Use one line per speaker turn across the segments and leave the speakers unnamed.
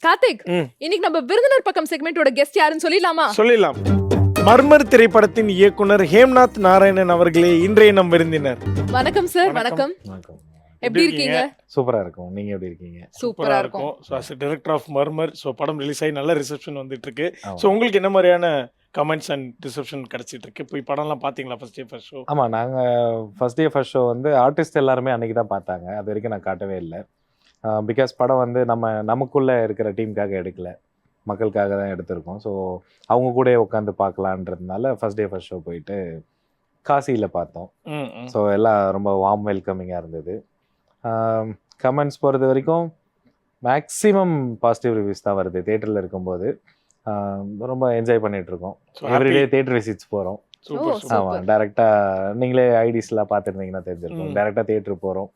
கார்த்திக், இன்னைக்கு நம்ம விருந்தினர் பக்கம் செக்மெண்டோட கெஸ்ட் யாருன்னு சொல்லிடலாமா?
சொல்லிடலாம். மர்மர் திரைப்படத்தின் இயக்குனர் ஹேம்நாத் நாராயணன் அவர்களே இன்றைய நம் விருந்தினர்.
வணக்கம் சார். வணக்கம். எப்படி இருக்கீங்க?
சூப்பரா இருக்கும். நீங்க எப்படி இருக்கீங்க?
சூப்பரா இருக்கும்.
So as director of Murmur, so படம் ரிலீஸ் ஆகி நல்ல ரிசப்ஷன் வந்துட்டு இருக்கு. ஸோ உங்களுக்கு என்ன மாதிரியான கமெண்ட்ஸ் அண்ட் ரிசப்ஷன் கிடைச்சிட்டு இருக்கு? போய் படம்லாம் பார்த்தீங்களா ஃபர்ஸ்ட் டே ஃபர்ஸ்ட் ஷோ?
ஆமா, நாங்க ஃபர்ஸ்ட் டே ஃபர்ஸ்ட் ஷோ வந்து ஆர்டிஸ்ட் எல்லாருமே அன்னைக்கு தான் பார்த்தாங்க. அது வரைக்கும் நான் காட்டவே இல்லை. பிகாஸ் படம் வந்து நமக்குள்ள இருக்கிற டீமுக்காக எடுக்கல, மக்களுக்காக தான் எடுத்திருக்கோம். ஸோ அவங்க கூட உட்காந்து பார்க்கலான்றதுனால ஃபர்ஸ்ட் டே ஃபர்ஸ்ட் ஷோ போயிட்டு காசியில் பார்த்தோம். ஸோ எல்லாம் ரொம்ப வார்ம் வெல்கமிங்காக இருந்தது. கமெண்ட்ஸ் பொறுத்த வரைக்கும் மேக்ஸிமம் பாசிட்டிவ் ரிவ்யூஸ் தான் வருது. தேட்டரில் இருக்கும்போது ரொம்ப என்ஜாய் பண்ணிட்டு இருக்கோம். எவ்ரிடே தேட்டர் விசிட்ஸ் போகிறோம். ஆமாம், டேரெக்டாக நீங்களே ஐடிஸ்லாம் பார்த்துருந்தீங்கன்னா தெரிஞ்சிருக்கும். டேரெக்டாக தேட்டர் போகிறோம்,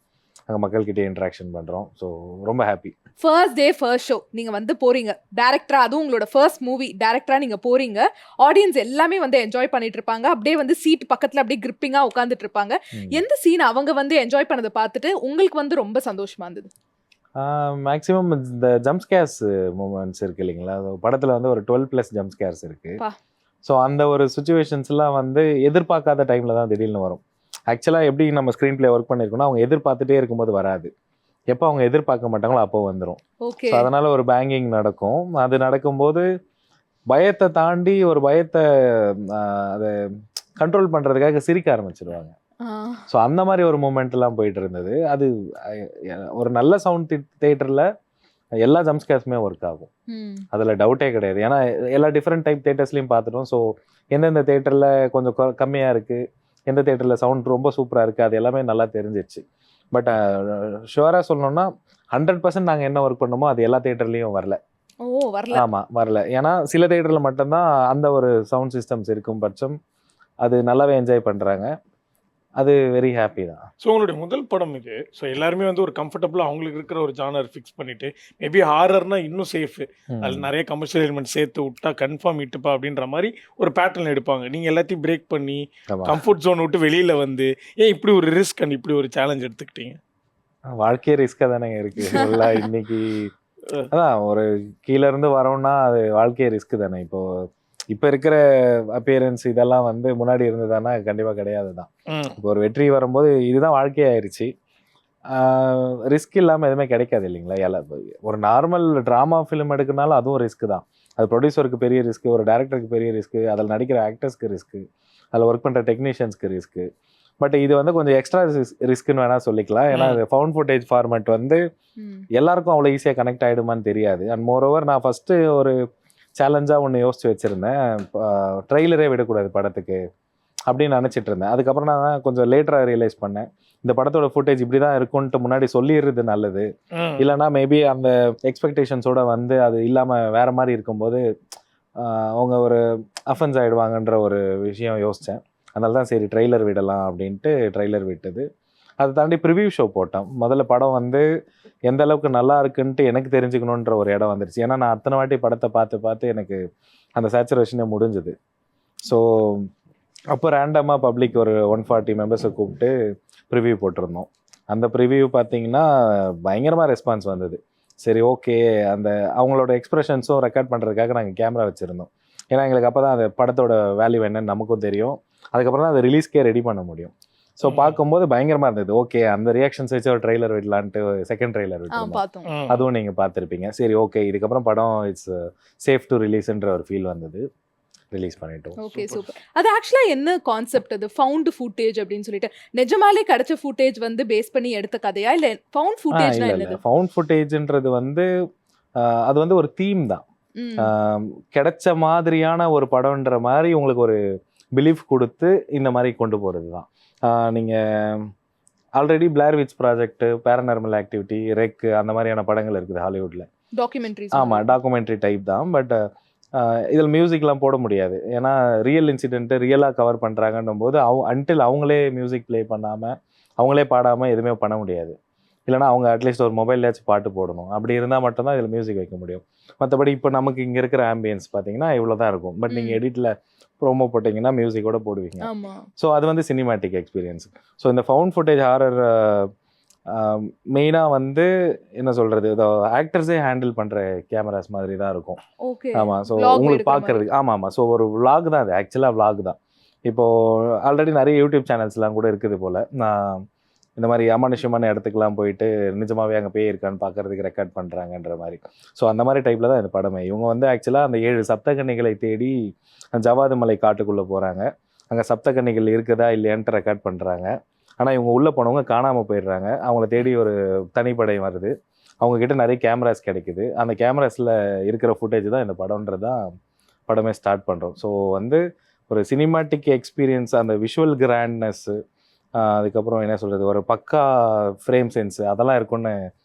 அங்கே மக்கள்கிட்ட இன்ட்ராக்ஷன் பண்ணுறோம். ஸோ ரொம்ப happy.
First day first show நீங்க வந்து போறீங்க டைரக்டரா, அதுவும் உங்களோட ஃபர்ஸ்ட் மூவி டைரக்டரா நீங்க போறீங்க. ஆடியன்ஸ் எல்லாமே வந்து என்ஜாய் பண்ணிட்டு இருப்பாங்க. அப்படியே வந்து சீட் பக்கத்துல அப்படியே கிரிப்பிங்கா உட்காந்துட்டு இருப்பாங்க. எந்த சீன் அவங்க வந்து என்ஜாய் பண்ணதை பார்த்துட்டு உங்களுக்கு வந்து ரொம்ப சந்தோஷமா இருந்தது?
மேக்ஸிமம் இந்த ஜம்ப்ஸ்கேர்ஸ் மூமெண்ட்ஸ் இருக்கு இல்லைங்களா, படத்தில் வந்து ஒரு 12+ ஜம்ப்ஸ்கேர்ஸ் இருக்கு. ஸோ அந்த ஒரு சுச்சுவேஷன்ஸ்லாம் வந்து எதிர்பார்க்காத டைமில் தான் திடீர்னு வரும். ஆக்சுவலாக எப்படி நம்ம ஸ்க்ரீன் பிளே ஒர்க் பண்ணியிருக்கோம்னா, அவங்க எதிர்பார்த்துட்டே இருக்கும்போது வராது, எப்போ அவங்க எதிர்பார்க்க மாட்டாங்களோ அப்போ வந்துடும். ஸோ அதனால ஒரு பேங்கிங் நடக்கும். அது நடக்கும்போது பயத்தை தாண்டி ஒரு பயத்தை அதை கண்ட்ரோல் பண்ணுறதுக்காக சிரிக்க ஆரம்பிச்சிருவாங்க. ஸோ அந்த மாதிரி ஒரு மூமெண்ட்லாம் போயிட்டு இருந்தது. அது ஒரு நல்ல சவுண்ட் தேட்டரில் எல்லா ஜம்ப்ஸ்கேர்ஸுமே ஒர்க் ஆகும், அதில் டவுட்டே கிடையாது. ஏன்னா எல்லா டிஃப்ரெண்ட் டைப் தேட்டர்ஸ்லையும் பார்த்துட்டோம். ஸோ எந்தெந்த தேட்டரில் கொஞ்சம் கம்மியாக இருக்குது, எந்த தேட்டரில் சவுண்ட் ரொம்ப சூப்பராக இருக்குது, அது எல்லாமே நல்லா தெரிஞ்சிச்சு. பட் ஷுவராக சொல்லணும்னா 100% நாங்கள் என்ன ஒர்க் பண்ணோமோ அது எல்லா தேட்டர்லேயும் வரல. ஆமாம், வரல. ஏன்னா சில தேட்டரில் மட்டும்தான் அந்த ஒரு சவுண்ட் சிஸ்டம்ஸ் இருக்கும் பட்சம் அது நல்லாவே என்ஜாய் பண்ணுறாங்க. அது வெரி ஹாப்பி தான்.
ஸோ உங்களுடைய முதல் படம் இது. ஸோ எல்லாருமே வந்து ஒரு கம்ஃபர்டபுளாக அவங்களுக்கு இருக்கிற ஒரு ஜானர் ஃபிக்ஸ் பண்ணிட்டு, மேபி ஹாரர்னா இன்னும் சேஃபு, அதில் நிறைய கமர்ஷியல் எலிமெண்ட் சேர்த்து விட்டா கன்ஃபார்ம் இட்டுப்பா அப்படின்ற மாதிரி ஒரு பேட்டர்ன் எடுப்பாங்க. நீங்கள் எல்லாத்தையும் பிரேக் பண்ணி கம்ஃபர்ட் ஜோன் விட்டு வெளியில் வந்து ஏன் இப்படி ஒரு ரிஸ்க் அண்ட் இப்படி ஒரு சேலஞ்ச் எடுத்துக்கிட்டீங்க?
வாழ்க்கையே ரிஸ்காக தானேங்க இருக்குது. எல்லாம் இன்னைக்கு அதான் ஒரு கீழே இருந்து வரோம்னா அது வாழ்க்கையே ரிஸ்க் தானே. இப்போ இருக்கிற அப்பியரன்ஸ் இதெல்லாம் வந்து முன்னாடி இருந்ததுன்னா கண்டிப்பாக கிடையாது தான். இப்போ ஒரு வெற்றி வரும்போது இதுதான் வாழ்க்கையாயிருச்சு. ரிஸ்க் இல்லாமல் எதுவுமே கிடைக்காது இல்லைங்களா. ஒரு நார்மல் ட்ராமா ஃபிலிம் எடுக்கனாலும் அதுவும் ரிஸ்க் தான். அது ப்ரொடியூசருக்கு பெரிய ரிஸ்க்கு, ஒரு டேரக்டருக்கு பெரிய ரிஸ்க்கு, அதில் நடிக்கிற ஆக்டர்ஸ்க்கு ரிஸ்க்கு, அதில் ஒர்க் பண்ணுற டெக்னீஷியன்ஸ்க்கு ரிஸ்க்கு. பட் இது வந்து கொஞ்சம் எக்ஸ்ட்ரா ரிஸ்க்குன்னு வேணால் சொல்லிக்கலாம். ஏன்னா ஃபவுண்ட் ஃபுட்டேஜ் ஃபார்மேட் வந்து எல்லாருக்கும் அவ்வளோ ஈஸியாக கனெக்ட் ஆகிடுமான்னு தெரியாது. அண்ட் மோரோவர் நான் ஃபஸ்ட்டு ஒரு சேலஞ்சாக ஒன்று யோசிச்சு வச்சுருந்தேன், ட்ரெய்லரே விடக்கூடாது படத்துக்கு அப்படின்னு நினச்சிட்டு இருந்தேன். அதுக்கப்புறம் நான் கொஞ்சம் லேட்டராக ரியலைஸ் பண்ணேன், இந்த படத்தோட ஃபுட்டேஜ் இப்படி தான் இருக்குன்ட்டு முன்னாடி சொல்லிடுறது நல்லது. இல்லைனா மேபி அந்த எக்ஸ்பெக்டேஷன்ஸோடு வந்து அது இல்லாமல் வேறு மாதிரி இருக்கும்போது அவங்க ஒரு அஃபென்ஸ் ஆகிடுவாங்கன்ற ஒரு விஷயம் யோசித்தேன். அதனால தான் சரி ட்ரெய்லர் விடலாம் அப்படின்ட்டு ட்ரெய்லர் விட்டது. அதை தாண்டி ப்ரிவியூ ஷோ போட்டோம். முதல்ல படம் வந்து எந்த அளவுக்கு நல்லா இருக்குன்ட்டு எனக்கு தெரிஞ்சுக்கணுன்ற ஒரு இடம் வந்துருச்சு. ஏன்னா நான் அத்தனை வாட்டி படத்தை பார்த்து எனக்கு அந்த சேச்சுரேஷனே முடிஞ்சுது. ஸோ அப்போ ரேண்டமாக பப்ளிக் ஒரு 140 மெம்பர்ஸை கூப்பிட்டு ப்ரிவியூ போட்டிருந்தோம். அந்த ப்ரிவியூ பார்த்தீங்கன்னா பயங்கரமாக ரெஸ்பான்ஸ் வந்தது. சரி ஓகே, அந்த அவங்களோட எக்ஸ்ப்ரெஷன்ஸும் ரெக்கார்ட் பண்ணுறதுக்காக நாங்கள் கேமரா வச்சுருந்தோம். ஏன்னா எங்களுக்கு அப்போ தான் அந்த படத்தோட வேல்யூ என்னன்னு நமக்கும் தெரியும். அதுக்கப்புறம் தான் அதை ரிலீஸ்க்கே ரெடி பண்ண முடியும். ஸோ பார்க்கும்போது பயங்கரமாக இருந்தது. ஓகே, அந்த ரியாக்ஷன்ஸ் வச்சு ஒரு ட்ரெய்லர் விடலான்ட்டு செகண்ட் ட்ரெய்லர் விட்டோம். அதுவும் நீங்கள் பார்த்துருப்பீங்க. சரி ஓகே, இதுக்கப்புறம் படம் இட்ஸ் சேஃப் டு ரிலீஸ்ன்ற ஒரு ஃபீல் வந்தது. ரிலீஸ் பண்ணிட்டோம்.
Okay, super. அது ஆக்சுவலாக என்ன கான்செப்ட்? அது ஃபவுண்ட் ஃபுட்டேஜ் அப்படின்னு சொல்லிட்டு நிஜமாலே கிடைச்ச ஃபுட்டேஜ் வந்து பேஸ் பண்ணி எடுத்த கதையா இல்லை ஃபவுண்ட் ஃபுட்டேஜ்னா என்னது?
ஃபவுண்ட் ஃபுட்டேஜ்ன்றது வந்து அது வந்து ஒரு தீம் தான். கிடைச்ச மாதிரியான ஒரு படம்ன்ற மாதிரி உங்களுக்கு ஒரு பிலீஃப் கொடுத்து இந்த மாதிரி கொண்டு போகிறது தான். நீங்கள் already Blair Witch Project, paranormal activity, rec அந்த மாதிரியான படங்கள் இருக்குது ஹாலிவுட்டில், டாக்குமெண்ட்ரி. ஆமாம், டாக்குமெண்ட்ரி டைப் தான். பட் இதில் மியூசிக்லாம் போட முடியாது. ஏன்னா ரியல் இன்சிடென்ட்டு ரியலாக கவர் பண்ணுறாங்கன்னும் போது அன்டில் அவங்களே மியூசிக் ப்ளே பண்ணாமல் அவங்களே பாடாமல் எதுவுமே பண்ண முடியாது. இல்லைனா அவங்க அட்லீஸ்ட் ஒரு மொபைல்லேயாச்சும் பாட்டு போடணும். அப்படி இருந்தால் மட்டும்தான் இதில் மியூசிக் வைக்க முடியும். மற்றபடி இப்போ நமக்கு இங்கே இருக்கிற ஆம்பியன்ஸ் பார்த்தீங்கன்னா இவ்வளோ தான் இருக்கும். பட் நீங்கள் எடிட்டில் ப்ரோமோ போட்டிங்கன்னா மியூசிக்கோட போடுவீங்க. ஸோ அது வந்து சினிமேட்டிக் எக்ஸ்பீரியன்ஸ். ஸோ இந்த ஃபவுண்ட் ஃபுட்டேஜ் ஹாரர் மெயினாக வந்து என்ன சொல்கிறது, இதோ ஆக்டர்ஸே ஹேண்டில் பண்ணுற கேமராஸ் மாதிரி தான் இருக்கும்.
ஓகே.
ஆமாம். ஸோ
Vlog
உங்களுக்கு
எடுக்கிற மாதிரி.
பார்க்குறதுக்கு ஆமாம். ஸோ ஒரு vlog தான் அது, ஆக்சுவலாக vlog தான். இப்போது ஆல்ரெடி நிறைய யூடியூப் சேனல்ஸ்லாம் கூட இருக்குது போல். நான் இந்த மாதிரி அமானுஷ்யமான இடத்துக்குலாம் போயிட்டு நிஜமாவே அங்கே பேய் இருக்கான்னு பார்க்கறதுக்கு ரெக்கார்ட் பண்ணுறாங்கன்ற மாதிரி. ஸோ அந்த மாதிரி டைப்பில் தான் இந்த படமே. இவங்க வந்து ஆக்சுவலாக அந்த 7 சப்தகன்னிகளை தேடி ஜவாது மலை காட்டுக்குள்ளே போகிறாங்க. அங்கே சப்தகன்னிகள் இருக்குதா இல்லையான்ட்டு ரெக்கார்ட் பண்ணுறாங்க. ஆனால் இவங்க உள்ளே போனவங்க காணாமல் போயிடுறாங்க. அவங்கள தேடி ஒரு தனிப்படை வருது. அவங்கக்கிட்ட நிறைய கேமராஸ் கிடைக்குது. அந்த கேமராஸில் இருக்கிற ஃபுட்டேஜ் தான் இந்த படம்ன்றது தான் படமே ஸ்டார்ட் பண்ணுறோம். ஸோ வந்து ஒரு சினிமாட்டிக் எக்ஸ்பீரியன்ஸ், அந்த விஷுவல் கிராண்ட்னஸ்ஸு, அதுக்கப்புறம் என்ன சொல்கிறது, ஒரு பக்கா ஃப்ரேம் சென்ஸு அதெல்லாம் இருக்குன்னு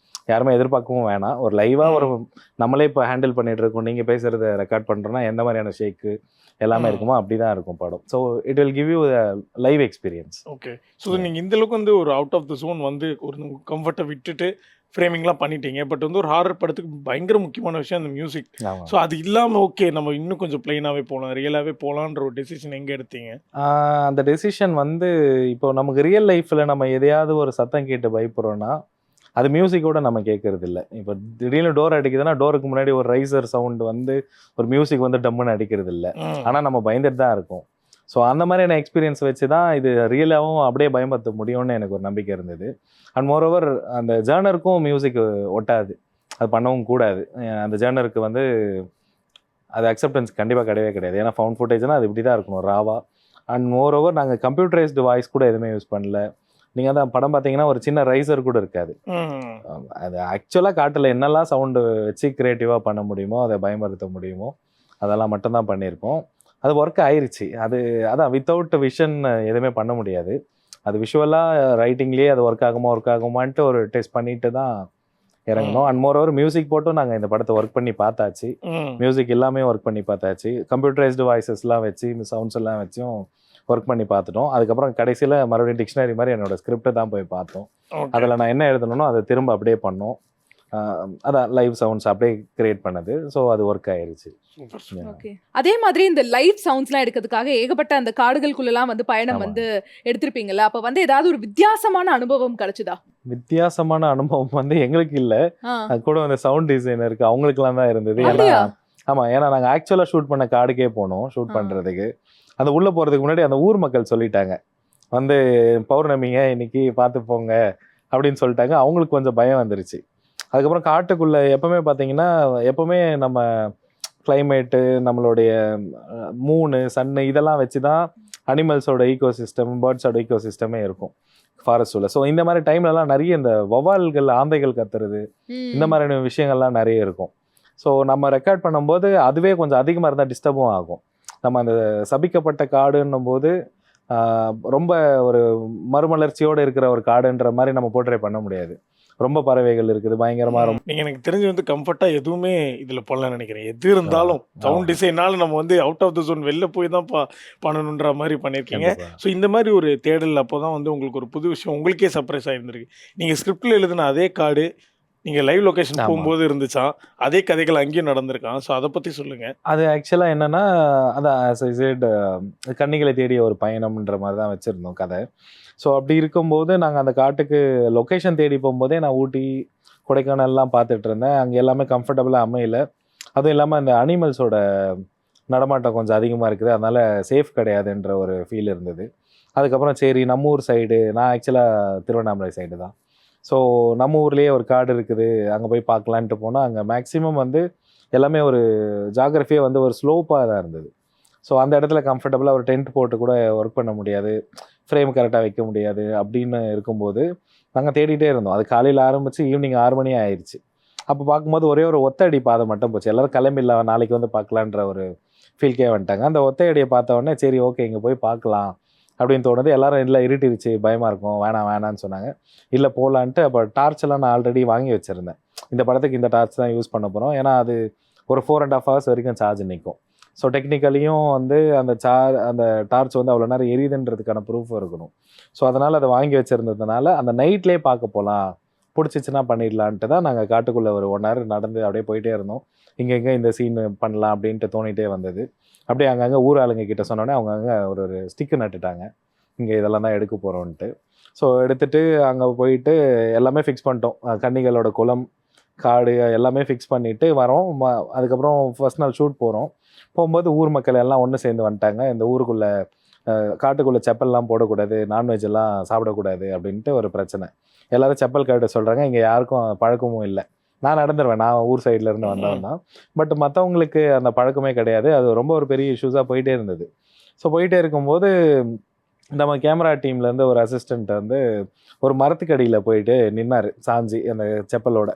யாருமே எதிர்பார்க்கவும் வேணாம். ஒரு லைவாக ஒரு நம்மளே இப்போ ஹேண்டில் பண்ணிகிட்டு இருக்கோம், நீங்கள் பேசுகிறத ரெக்கார்ட் பண்ணுறோன்னா எந்த மாதிரியான ஷேக்கு எல்லாமே இருக்குமோ அப்படி தான் இருக்கும் படம். So it will give you live experience.
Okay. So நீங்கள் இந்த அளவுக்கு வந்து ஒரு அவுட் ஆஃப் த ஜோன் வந்து ஒரு கம்ஃபர்ட்டை விட்டுட்டு ஃப்ரேமிங்லாம் பண்ணிட்டீங்க. பட் வந்து ஒரு ஹாரர் படத்துக்கு பயங்கர முக்கியமான விஷயம் அந்த மியூசிக். ஸோ அது இல்லாமல் ஓகே நம்ம இன்னும் கொஞ்சம் பிளைனாகவே போகலாம், ரியலாகவே போகலான்ற ஒரு டெசிஷன் எங்கே எடுத்தீங்க?
அந்த டெசிஷன் வந்து இப்போ நமக்கு ரியல் லைஃப்பில் நம்ம எதையாவது ஒரு சத்தம் கேட்டு பயப்படுறோன்னா அது மியூசிக்கோட நம்ம கேட்கறது இல்லை. இப்போ திடீர்னு டோர் அடிக்குதுன்னா டோருக்கு முன்னாடி ஒரு ரைசர் சவுண்டு வந்து ஒரு மியூசிக் வந்து டம்முன்னு அடிக்கிறது இல்லை. ஆனால் நம்ம பயந்துட்டு தான் இருக்கோம். ஸோ அந்த மாதிரியான எக்ஸ்பீரியன்ஸ் வச்சு தான் இது ரியலாகவும் அப்படியே பயன்படுத்த முடியும்னு எனக்கு ஒரு நம்பிக்கை இருந்தது. அண்ட் மோரோவர் அந்த ஜேர்னருக்கும் மியூசிக் ஒட்டாது, அது பண்ணவும் கூடாது. அந்த ஜேர்னருக்கு வந்து அது அக்செப்டன்ஸ் கண்டிப்பாக கிடையவே கிடையாது. ஏன்னா ஃபவுண்ட் ஃபுட்டேஜ்னால் அது இப்படி தான் இருக்கணும், ராவா. அண்ட் மோரோவர் நாங்கள் கம்ப்யூட்டரைஸ்டு வாய்ஸ் கூட எதுவுமே யூஸ் பண்ணல. நீங்கள் தான் படம் பார்த்தீங்கன்னா ஒரு சின்ன ரைசர் கூட இருக்காது. அது ஆக்சுவலாக காட்டில் என்னெல்லாம் சவுண்டு வச்சு க்ரியேட்டிவாக பண்ண முடியுமோ, அதை பயன்படுத்த முடியுமோ அதெல்லாம் மட்டும்தான் பண்ணியிருக்கோம். அது ஒர்க் ஆயிடுச்சு. அதான் வித்தவுட் விஷன் எதுவுமே பண்ண முடியாது. அது விஷுவலாக ரைட்டிங்லேயே அது ஒர்க் ஆகுமான்ட்டு ஒரு டெஸ்ட் பண்ணிட்டு தான் இறங்கணும். அண்ட் மோரோவர் மியூசிக் போட்டும் நாங்கள் இந்த படத்தை ஒர்க் பண்ணி பார்த்தாச்சு. மியூசிக் எல்லாமே ஒர்க் பண்ணி பார்த்தாச்சு. கம்ப்யூட்டரைஸ்டு வாய்ஸஸ்லாம் வச்சு சவுண்ட்ஸ் எல்லாம் வச்சும் ஒர்க் பண்ணி பார்த்துட்டோம். அதுக்கப்புறம் கடைசியில் மறுபடியும் டிக்ஷனரி மாதிரி என்னோட ஸ்கிரிப்டை தான் போய் பார்த்தோம். அதில் நான் என்ன எழுதணும்னோ அதை திரும்ப அப்படியே பண்ணோம். அதான் லைவ் சவுண்ட்ஸ் அப்படியே கிரியேட் பண்ணது. ஸோ அது ஒர்க் ஆயிருச்சு.
ஓகே. அதே மாதிரி இந்த லைவ் சவுண்ட்ஸ்லாம் எடுக்கிறதுக்காக ஏகப்பட்ட அந்த காடுகளுக்குள்ளலாம் வந்து பயணம் வந்து எடுத்திருப்பீங்கல்ல, அப்போ வந்து ஏதாவது ஒரு வித்தியாசமான அனுபவம் கிடைச்சதா?
வித்தியாசமான அனுபவம் வந்து எங்களுக்கு இல்லை, அது கூட வந்து சவுண்ட் டிசைனருக்கு அவங்களுக்குலாம் தான் இருந்தது. ஏன்னா ஆமாம், ஏன்னா நாங்கள் ஆக்சுவலாக ஷூட் பண்ண காடுக்கே போனோம் ஷூட் பண்ணுறதுக்கு. அந்த உள்ளே போகிறதுக்கு முன்னாடி அந்த ஊர் மக்கள் சொல்லிட்டாங்க வந்து பௌர்ணமிங்க இன்னைக்கு பார்த்து போங்க அப்படின்னு சொல்லிட்டாங்க. அவங்களுக்கு கொஞ்சம் பயம் வந்துருச்சு. அதுக்கப்புறம் காட்டுக்குள்ளே எப்போவுமே பார்த்தீங்கன்னா எப்போவுமே நம்ம கிளைமேட்டு, நம்மளுடைய மூணு சன்னு இதெல்லாம் வச்சு தான் அனிமல்ஸோட ஈகோ சிஸ்டம், பேர்ட்ஸோட ஈகோ சிஸ்டமே இருக்கும் ஃபாரஸ்ட்டுள்ள. ஸோ இந்த மாதிரி டைம்லலாம் நிறைய இந்த வௌவால்கள், ஆந்தைகள் கத்துறது, இந்த மாதிரியான விஷயங்கள்லாம் நிறைய இருக்கும். ஸோ நம்ம ரெக்கார்ட் பண்ணும்போது அதுவே கொஞ்சம் அதிகமாக இருந்தால் டிஸ்டர்பும் ஆகும். நம்ம அந்த சபிக்கப்பட்ட காடுன்னும் போது ரொம்ப ஒரு மறுமலர்ச்சியோடு இருக்கிற ஒரு காடுன்ற மாதிரி நம்ம போர்ட்ரே பண்ண முடியாது. ரொம்ப பறவைகள் இருக்குது பயங்கரமாக.
நீங்கள் எனக்கு தெரிஞ்சு வந்து கம்ஃபர்ட்டாக எதுவுமே இதில் பண்ணலாம்னு நினைக்கிறேன். எது இருந்தாலும் சவுண்ட் டிசைனால நம்ம வந்து அவுட் ஆஃப் த ஜோன் வெளில போய் தான் பண்ணணுன்ற மாதிரி பண்ணியிருக்கீங்க. ஸோ இந்த மாதிரி ஒரு தேடல் அப்போ தான் வந்து உங்களுக்கு ஒரு புது விஷயம் உங்களுக்கே சர்ப்ரைஸ் ஆகிருந்திருக்கு. நீங்கள் ஸ்கிரிப்டில் எழுதின அதே காடு நீங்கள் லைவ் லொக்கேஷன் போகும்போது இருந்துச்சான், அதே கதைகள் அங்கேயும் நடந்திருக்கான். ஸோ அதை பற்றி சொல்லுங்கள்.
அது ஆக்சுவலாக என்னென்னா அதான் கன்னிகளை தேடிய ஒரு பயணம்ன்ற மாதிரி தான் வச்சுருந்தோம் கதை. ஸோ அப்படி இருக்கும்போது நாங்கள் அந்த காட்டுக்கு லொக்கேஷன் தேடி போகும்போதே நான் ஊட்டி, கொடைக்கானல்லாம் பார்த்துட்டு இருந்தேன். அங்கே எல்லாமே கம்ஃபர்டபுளாக அமையல. அதுவும் இல்லாமல் அந்த அனிமல்ஸோட நடமாட்டம் கொஞ்சம் அதிகமாக இருக்குது, அதனால் சேஃப் கிடையாதுன்ற ஒரு ஃபீல் இருந்தது. அதுக்கப்புறம் சரி நம்ம ஊர் சைடு, நான் ஆக்சுவலாக திருவண்ணாமலை சைடு தான். ஸோ நம்ம ஊர்லேயே ஒரு காடு இருக்குது, அங்கே போய் பார்க்கலான்ட்டு போனால் அங்கே மேக்ஸிமம் வந்து எல்லாமே ஒரு ஜாகிரஃபியே வந்து ஒரு ஸ்லோப்பாக தான் இருந்தது. ஸோ அந்த இடத்துல கம்ஃபர்டபுளாக ஒரு டென்ட் போட்டு கூட ஒர்க் பண்ண முடியாது, ஃப்ரேம் கரெக்டாக வைக்க முடியாது. அப்படின்னு இருக்கும்போது நாங்கள் தேடிகிட்டே இருந்தோம். அது காலையில் ஆரம்பித்து ஈவினிங் 6 மணி ஆயிடுச்சு. அப்போ பார்க்கும்போது ஒரே ஒரு ஒத்தடி பாதை மட்டும் போச்சு. எல்லோரும் கிளம்பிடல, நாளைக்கு வந்து பார்க்கலான்ற ஒரு ஃபீல்கே வந்துட்டாங்க. அந்த ஒத்தையடியை பார்த்த உடனே சரி ஓகே இங்கே போய் பார்க்கலாம் அப்படின்னு தோணுது. எல்லாரும் இல்லை இருட்டிருச்சு பயமாக இருக்கும், வேணான்னு சொன்னாங்க. இல்லை போகலான்ட்டு அப்போ டார்ச்செல்லாம் நான் ஆல்ரெடி வாங்கி வச்சுருந்தேன். இந்த படத்துக்கு இந்த டார்ச் தான் யூஸ் பண்ண போகிறோம், ஏன்னா அது ஒரு 4.5 hours வரைக்கும் சார்ஜ் நிற்கும். ஸோ டெக்னிக்கலியும் வந்து அந்த டார்ச் வந்து அவ்வளோ நேரம் எரியுதுன்றதுக்கான ப்ரூஃப் இருக்கணும். ஸோ அதனால் அதை வாங்கி வச்சுருந்ததுனால அந்த நைட்லேயே பார்க்க போகலாம், பிடிச்சிச்சின்னா பண்ணிடலான்ட்டு தான் நாங்கள் காட்டுக்குள்ளே ஒரு 1 hour நடந்து அப்படியே போயிட்டே இருந்தோம். இங்கே இந்த சீன் பண்ணலாம் அப்படின்ட்டு தோணிகிட்டே வந்தது. அப்படியே அங்கங்கே ஊர் ஆளுங்க கிட்ட சொன்னோன்னே அவங்க அங்கே ஒரு ஸ்டிக்கு நட்டுட்டாங்க, இங்கே இதெல்லாம் தான் எடுக்க போகிறோன்ட்டு. ஸோ எடுத்துட்டு அங்கே போயிட்டு எல்லாமே ஃபிக்ஸ் பண்ணிட்டோம். கன்னிகளோட குளம், காடு எல்லாமே ஃபிக்ஸ் பண்ணிட்டு வரோம். அதுக்கப்புறம் ஃபர்ஸ்ட் நாள் ஷூட் போகிறோம். போகும்போது ஊர் மக்கள் எல்லாம் ஒன்று சேர்ந்து வந்துட்டாங்க. இந்த ஊருக்குள்ளே காட்டுக்குள்ளே செப்பல்லாம் போடக்கூடாது, நான்வெஜ் எல்லாம் சாப்பிடக்கூடாது அப்படின்ட்டு ஒரு பிரச்சனை. எல்லாரும் செப்பல் கட்ட சொல்கிறாங்க. இங்கே யாருக்கும் பழக்கமும் இல்லை. நான் நடந்துருவேன், நான் ஊர் சைட்லேருந்து வந்தவன் தான். பட் மற்றவங்களுக்கு அந்த பழக்கமே கிடையாது. அது ரொம்ப ஒரு பெரிய இஷ்யூஸாக போயிட்டே இருந்தது. ஸோ போயிட்டே இருக்கும்போது நம்ம கேமரா டீம்லேருந்து ஒரு அசிஸ்டண்ட் வந்து ஒரு மரத்துக்கடியில் போயிட்டு நின்னார், சாஞ்சி அந்த செப்பலோட.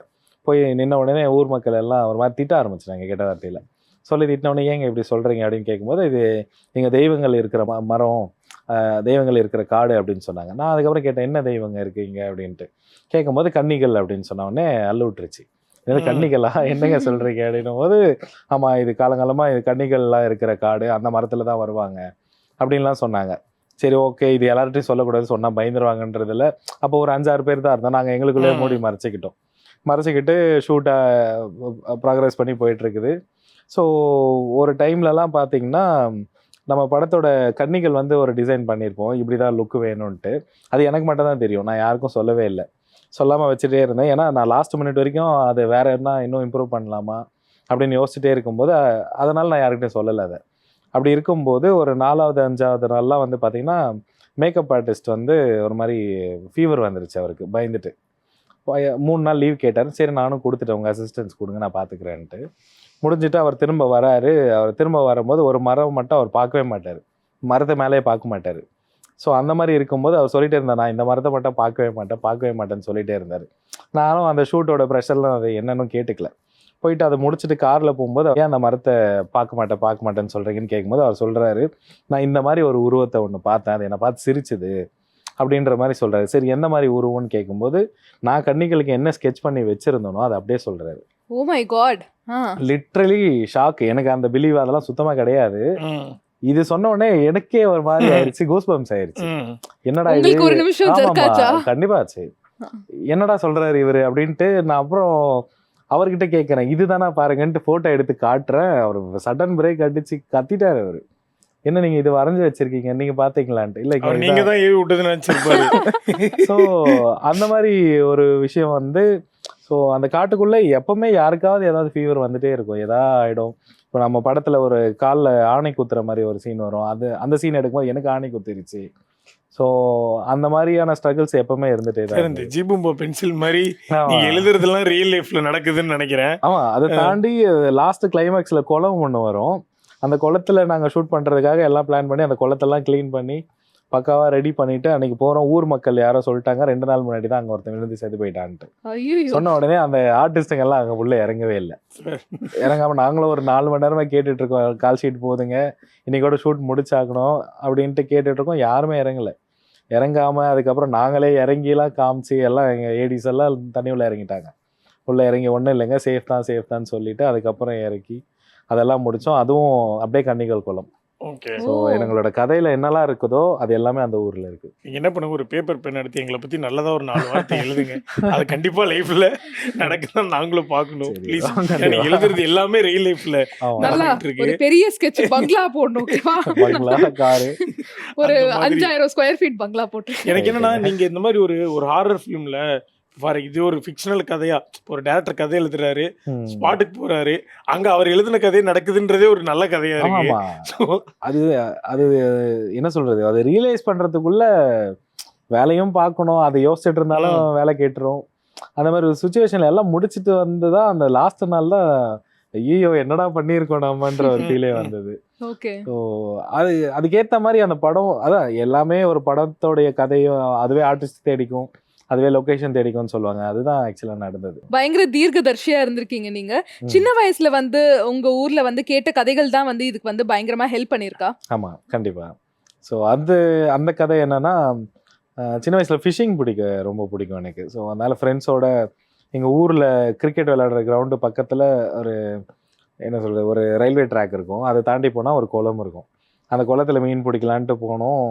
போய் நின்ன உடனே ஊர் மக்கள் எல்லாம் ஒரு மாதிரி திட்ட ஆரம்பிச்சிட்டாங்க கெட்ட வார்த்தையில். சொல்லி திட்டினோடனே ஏங்க இப்படி சொல்கிறீங்க அப்படின்னு கேட்கும்போது, இது நீங்கள் தெய்வங்கள் இருக்கிற மரம், தெய்வங்கள் இருக்கிற காடு அப்படின்னு சொன்னாங்க. நான் அதுக்கப்புறம் கேட்டேன், என்ன தெய்வங்க இருக்கீங்க அப்படின்ட்டு கேட்கும்போது, கன்னிகள் அப்படின்னு சொன்ன உடனே அள்ளு விட்டுருச்சு. இது கன்னிகளா, என்னங்க சொல்கிறீங்க அப்படின்னும் போது, ஆமாம் இது காலங்காலமாக இது கன்னிகள்லாம் இருக்கிற காடு, அந்த மரத்தில் தான் வருவாங்க அப்படின்லாம் சொன்னாங்க. சரி ஓகே, இது எல்லார்ட்டையும் சொல்லக்கூடாது, சொன்னால் பயந்துருவாங்கன்றதுல அப்போ ஒரு 5-6 பேர் தான் இருந்தோம். நாங்கள் எங்களுக்குள்ளே மூடி மறைச்சிக்கிட்டு ஷூட்டை ப்ராக்ரஸ் பண்ணி போயிட்டுருக்குது. ஸோ ஒரு டைம்லலாம் பார்த்தீங்கன்னா நம்ம படத்தோட கன்னிகள் வந்து ஒரு டிசைன் பண்ணியிருப்போம், இப்படி தான் லுக்கு வேணும்ன்ட்டு. அது எனக்கு மட்டும் தான் தெரியும், நான் யாருக்கும் சொல்லவே இல்லை. சொல்லாமல் வச்சுட்டே இருந்தேன். ஏன்னா நான் லாஸ்ட் மினிட் வரைக்கும் அது வேறு என்ன இன்னும் இம்ப்ரூவ் பண்ணலாமா அப்படின்னு யோசிச்சுட்டே இருக்கும்போது, அதனால் நான் யாருக்கிட்டையும் சொல்லலை அதை. அப்படி இருக்கும்போது ஒரு 4வது 5வது நாள்லாம் வந்து பார்த்திங்கன்னா மேக்கப் ஆர்டிஸ்ட் வந்து ஒரு மாதிரி ஃபீவர் வந்துருச்சு அவருக்கு, பயந்துட்டு 3 நாள் லீவ் கேட்டார். சரி நானும் கொடுத்துட்டேன், உங்கள் அசிஸ்டன்ஸ் கொடுங்க நான் பார்த்துக்கிறேன்ட்டு. முடிஞ்சுட்டு அவர் திரும்ப வராரு. அவர் திரும்ப வரும்போது ஒரு மரம் மட்டும் அவர் பார்க்கவே மாட்டார், மரத்தை மேலேயே பார்க்க மாட்டார். ஸோ அந்த மாதிரி இருக்கும்போது அவர் சொல்லிட்டே இருந்தார், நான் இந்த மரத்தை மட்டும் பார்க்கவே மாட்டேன்னு சொல்லிட்டே இருந்தார். நானும் அந்த ஷூட்டோட ப்ரெஷர்லாம் அதை என்னன்னு கேட்டுக்கல. போயிட்டு அதை முடிச்சுட்டு காரில் போகும்போது, ஏன் அந்த மரத்தை பார்க்க மாட்டேன்னு சொல்கிறீங்கன்னு கேட்கும்போது அவர் சொல்கிறாரு, நான் இந்த மாதிரி ஒரு உருவத்தை ஒன்று பார்த்தேன், அது என்னை பார்த்து சிரிச்சுது அப்படின்ற மாதிரி சொல்கிறாரு. சரி எந்த மாதிரி உருவம்னு கேட்கும்போது, நான் கன்னிகளுக்கு என்ன ஸ்கெட்ச் பண்ணி வச்சுருந்தனோ அதை அப்படியே சொல்கிறாரு.
Oh my God,
literally shock. எனக்கு அந்த பிலீவ் அதெல்லாம் சுத்தமாக கிடையாது. இது சொன்ன உடனே எனக்கே ஒரு மாதிரி ஆயிடுச்சு, கூஸ் பம்ப்ஸ் ஆயிடுச்சு. என்னடா இது,
ஒரு நிமிஷம் ஜர்க்காச்சா?
கண்டிப்பா ஆச்சு. என்னடா சொல்றாரு இவரு அப்படின்ட்டு நான் அப்புறம் அவர்கிட்ட கேட்கறேன், இதுதானா பாருங்கன்ட்டு போட்டோ எடுத்து காட்டுறேன். அவர் சடன் பிரேக் அடிச்சு கத்திட்டாரு அவரு. என்ன நீங்க இது வரைஞ்சு வச்சிருக்கீங்க, நீங்க பாத்தீங்களான்ட்டு. இல்ல
நீங்க தான் ஏவி விட்டதுன்னு நினைச்சிருப்பாரு.
ஸோ அந்த மாதிரி ஒரு விஷயம் வந்து, ஸோ அந்த காட்டுக்குள்ள எப்பவுமே யாருக்காவது ஏதாவது ஃபீவர் வந்துட்டே இருக்கும், ஏதாவது ஆயிடும். இப்போ நம்ம படத்துல ஒரு காலில் ஆணை குத்துற மாதிரி ஒரு சீன் வரும், அந்த சீன் எடுக்கும்போது எனக்கு ஆணை குத்திருச்சு. ஸோ அந்த மாதிரியான ஸ்ட்ரகிள்ஸ் எப்பவுமே இருந்துட்டே தான்.
இந்த ஜிபும்போ பென்சில் மாதிரி நீங்க எழுதுறதெல்லாம் ரியல் லைஃப்ல நடக்குதுன்னு நினைக்கிறேன்.
ஆமா, அதை தாண்டி லாஸ்ட் கிளைமேக்ஸ்ல குளம் ஒன்று வரும். அந்த குளத்துல நாங்கள் ஷூட் பண்றதுக்காக எல்லாம் பிளான் பண்ணி அந்த குளத்தெல்லாம் கிளீன் பண்ணி பக்காவா ரெடி பண்ணிட்டு அன்னைக்கு போறோம். ஊர் மக்கள் யாரோ சொல்லிட்டாங்க 2 நாள் முன்னாடி தான் அங்க ஒருத்தன் விழுந்து செத்து போயிட்டான்ட்டு. சொன்ன உடனே அந்த ஆர்டிஸ்டுங்க எல்லாம் அங்க உள்ள இறங்கவே இல்லை. இறங்காம நாங்களும் ஒரு 4 மணி நேரமா கேட்டுட்டு இருக்கோம், கால் ஷீட் போதுங்க இன்னைக்கோட ஷூட் முடிச்சாக்கணும் அப்படின்ட்டு கேட்டுட்டு இருக்கோம். யாருமே இறங்காம அதுக்கப்புறம் நாங்களே இறங்கிலாம் காமிச்சு எல்லாம் எங்க ஏடிஸ் எல்லாம் தண்ணி உள்ள இறங்கிட்டாங்க. உள்ள இறங்கி ஒன்றும் இல்லைங்க சேஃப் தான் சொல்லிட்டு அதுக்கப்புறம் இறக்கி அதெல்லாம் முடிச்சோம். அதுவும் அப்படியே கன்னிகள் குளம். ஸோ எங்களோட கதையில என்னெல்லாம் இருக்குதோ அது எல்லாமே அந்த ஊர்ல இருக்கு.
நீங்க என்ன பண்ணுங்க, ஒரு பேப்பர் பென் எடுத்து எங்களை பத்தி நல்லதா ஒரு 4 வார்த்தை எழுதுங்க. அது கண்டிப்பா லைஃப்ல நடக்குதான் நாங்களும் பார்க்கணும். ப்ளீஸ், எழுதுறது எல்லாமே ரியல் லைஃப்ல
ஒரு பெரிய ஸ்கெட்ச் பங்களா போடணும்.
பங்களா, காரு,
ஒரு 5000 ஸ்கொயர் ஃபீட் பங்களா போட்டு.
எனக்கு என்னன்னா, நீங்க இந்த மாதிரி ஒரு ஹாரர் ஃபிலிம்ல இது ஒரு ஃபிக்ஷனல் கதையா, ஒரு டைரக்டர் கதை எழுதுறாரு, ஸ்பாட்டுக்கு போறாரு, அங்க அவர் எழுதின கதை நடக்குதுன்றதே ஒரு நல்ல கதையா இருக்கு.
அது அது என்ன சொல்றது, அது ரியலைஸ் பண்றதுக்குள்ள வேலையும் பார்க்கணும், அதை யோசிச்சுட்டு இருந்தாலும் வேலை கேட்டுரும். அந்த மாதிரி ஒரு சுச்சுவேஷன்ல எல்லாம் முடிச்சுட்டு வந்துதான் அந்த லாஸ்ட் நாள் தான் ஐயோ என்னடா பண்ணியிருக்கோம் நம்மன்ற ஒரு ஃபீலே வந்தது. ஸோ அதுக்கேற்ற மாதிரி அந்த படம், அதான் எல்லாமே ஒரு படத்தோடைய கதையும் அதுவே ஆர்டிஸ்ட் தேடிக்கும், அதுவே லொகேஷன் தேடிக்கும்னு சொல்லுவாங்க. அதுதான் ஆக்சுவலா நடந்தது.
பயங்கர தீர்க்கதர்ஷியா இருந்திருக்கீங்க நீங்க. சின்ன வயசுல வந்து உங்க ஊர்ல வந்து கேட்ட கதைகள் தான் வந்து இதுக்கு வந்து பயங்கரமா ஹெல்ப் பண்ணிருக்கா?
ஆமா, கண்டிப்பா. ஸோ அந்த கதை என்னன்னா, சின்ன வயசுல ஃபிஷிங் ரொம்ப பிடிக்கும் எனக்கு. ஸோ அதனால ஃப்ரெண்ட்ஸோட எங்கள் ஊரில் கிரிக்கெட் விளையாடுற கிரவுண்டு பக்கத்தில் ஒரு என்ன சொல்கிறது, ஒரு ரயில்வே ட்ராக் இருக்கும். அதை தாண்டி போனால் ஒரு குளம் இருக்கும். அந்த குளத்தில் மீன் பிடிக்கலான்ட்டு போனோம்.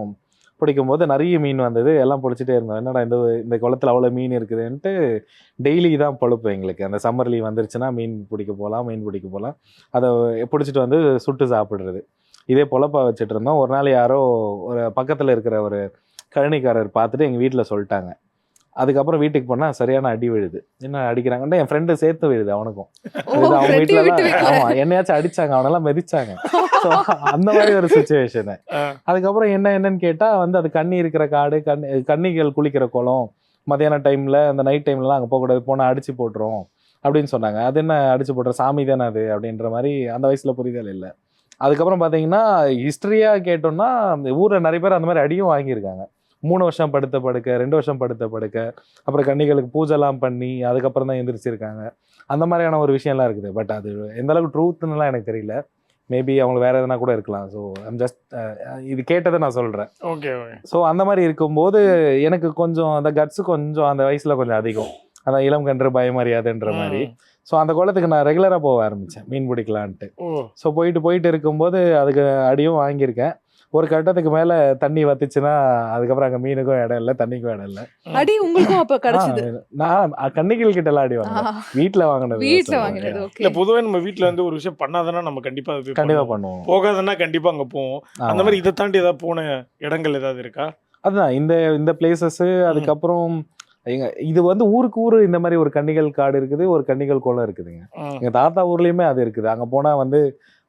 பிடிக்கும்போது நிறைய மீன் வந்தது, எல்லாம் பிடிச்சிட்டே இருந்தோம். என்னடா இந்த குளத்தில் அவ்வளோ மீன் இருக்குதுன்ட்டு டெய்லி தான் பொழுப்பு எங்களுக்கு. அந்த சம்மர் லீவ் வந்துருச்சுன்னா மீன் பிடிக்க போகலாம். அதை பிடிச்சிட்டு வந்து சுட்டு சாப்பிட்றது, இதே பொழப்பாக வச்சுட்டு இருந்தோம். ஒரு நாள் யாரோ ஒரு பக்கத்தில் இருக்கிற ஒரு கழனிக்காரர் பார்த்துட்டு எங்கள் வீட்டில் சொல்லிட்டாங்க. அதுக்கப்புறம் வீட்டுக்கு போனால் சரியான அடி விழுது. என்ன அடிக்கிறாங்கன்னு என் ஃப்ரெண்டு சேர்த்து விழுது அவனுக்கும். இது அவங்க வீட்டிலலாம் ஆமாம் என்னையாச்சும் அடித்தாங்க, அவனெல்லாம் மிதிச்சாங்க. ஸோ அந்த மாதிரி ஒரு சுச்சுவேஷனு. அதுக்கப்புறம் என்னன்னு கேட்டால் வந்து அது கன்னி இருக்கிற காடு, கன்னிகள் குளிக்கிற குளம், மதியான டைமில் அந்த நைட் டைம்லலாம் அங்கே போகக்கூடாது, போனால் அடிச்சு போட்டுரும் அப்படின்னு சொன்னாங்க. அது என்ன அடிச்சு போடுற சாமி தானே அது அப்படின்ற மாதிரி அந்த வயசில் புரிதல் இல்லை. அதுக்கப்புறம் பார்த்தீங்கன்னா ஹிஸ்ட்ரியாக கேட்டோம்னா ஊரில் நிறைய பேர் அந்த மாதிரி அடியும் வாங்கியிருக்காங்க. 3 வருஷம் படுத்த படுக்க, 2 வருஷம் படுத்த படுக்க, அப்புறம் கன்னிகளுக்கு பூஜைலாம் பண்ணி அதுக்கப்புறம் தான் எந்திரிச்சிருக்காங்க. அந்த மாதிரியான ஒரு விஷயம்லாம் இருக்குது. பட் அது எந்த அளவுக்கு ட்ரூத்னுலாம் எனக்கு தெரியல. மேபி அவங்களுக்கு வேற எதனா கூட இருக்கலாம். ஸோ ஐம் ஜஸ்ட் இது கேட்டதை நான் சொல்கிறேன்.
ஓகே.
ஸோ அந்த மாதிரி இருக்கும்போது எனக்கு கொஞ்சம் அந்த கட்ஸு கொஞ்சம் அந்த வயசில் கொஞ்சம் அதிகம். அதான் இளம் கன்று பயமறியாதுன்ற மாதிரி. ஸோ அந்த குளத்துக்கு நான் ரெகுலராக போக ஆரம்பித்தேன் மீன் பிடிக்கலான்ட்டு. ஸோ போயிட்டு இருக்கும்போது அதுக்கு அடியும் வாங்கியிருக்கேன். ஒரு கட்டத்துக்கு மேலே தண்ணி வத்துச்சுன்னா அதுக்கப்புறம் அங்கே மீனுக்கும் இடம் இல்லை, தண்ணிக்கும் இடம் இல்லை.
அடி உங்களுக்கும் அப்போ கிடைச்சது?
நான் கன்னிகள் கிட்ட எல்லாம் அடி வாங்கினேன், வீட்டில் வாங்கினது.
இல்லை பொதுவாக நம்ம வீட்டில் வந்து ஒரு விஷயம் பண்ணாதானா நம்ம கண்டிப்பாக பண்ணுவோம், போகாதன்னா கண்டிப்பாக அங்கே போவோம். அந்த மாதிரி இதை தாண்டி ஏதாவது போன இடங்கள் ஏதாவது இருக்கா?
அதுதான் இந்த பிளேசஸ். அதுக்கப்புறம் இது வந்து ஊருக்கு ஊர் இந்த மாதிரி ஒரு கன்னிகள் காடு இருக்குது, ஒரு கன்னிகள் குளம் இருக்குதுங்க. எங்கள் தாத்தா ஊர்லேயுமே அது இருக்குது. அங்கே போனால் வந்து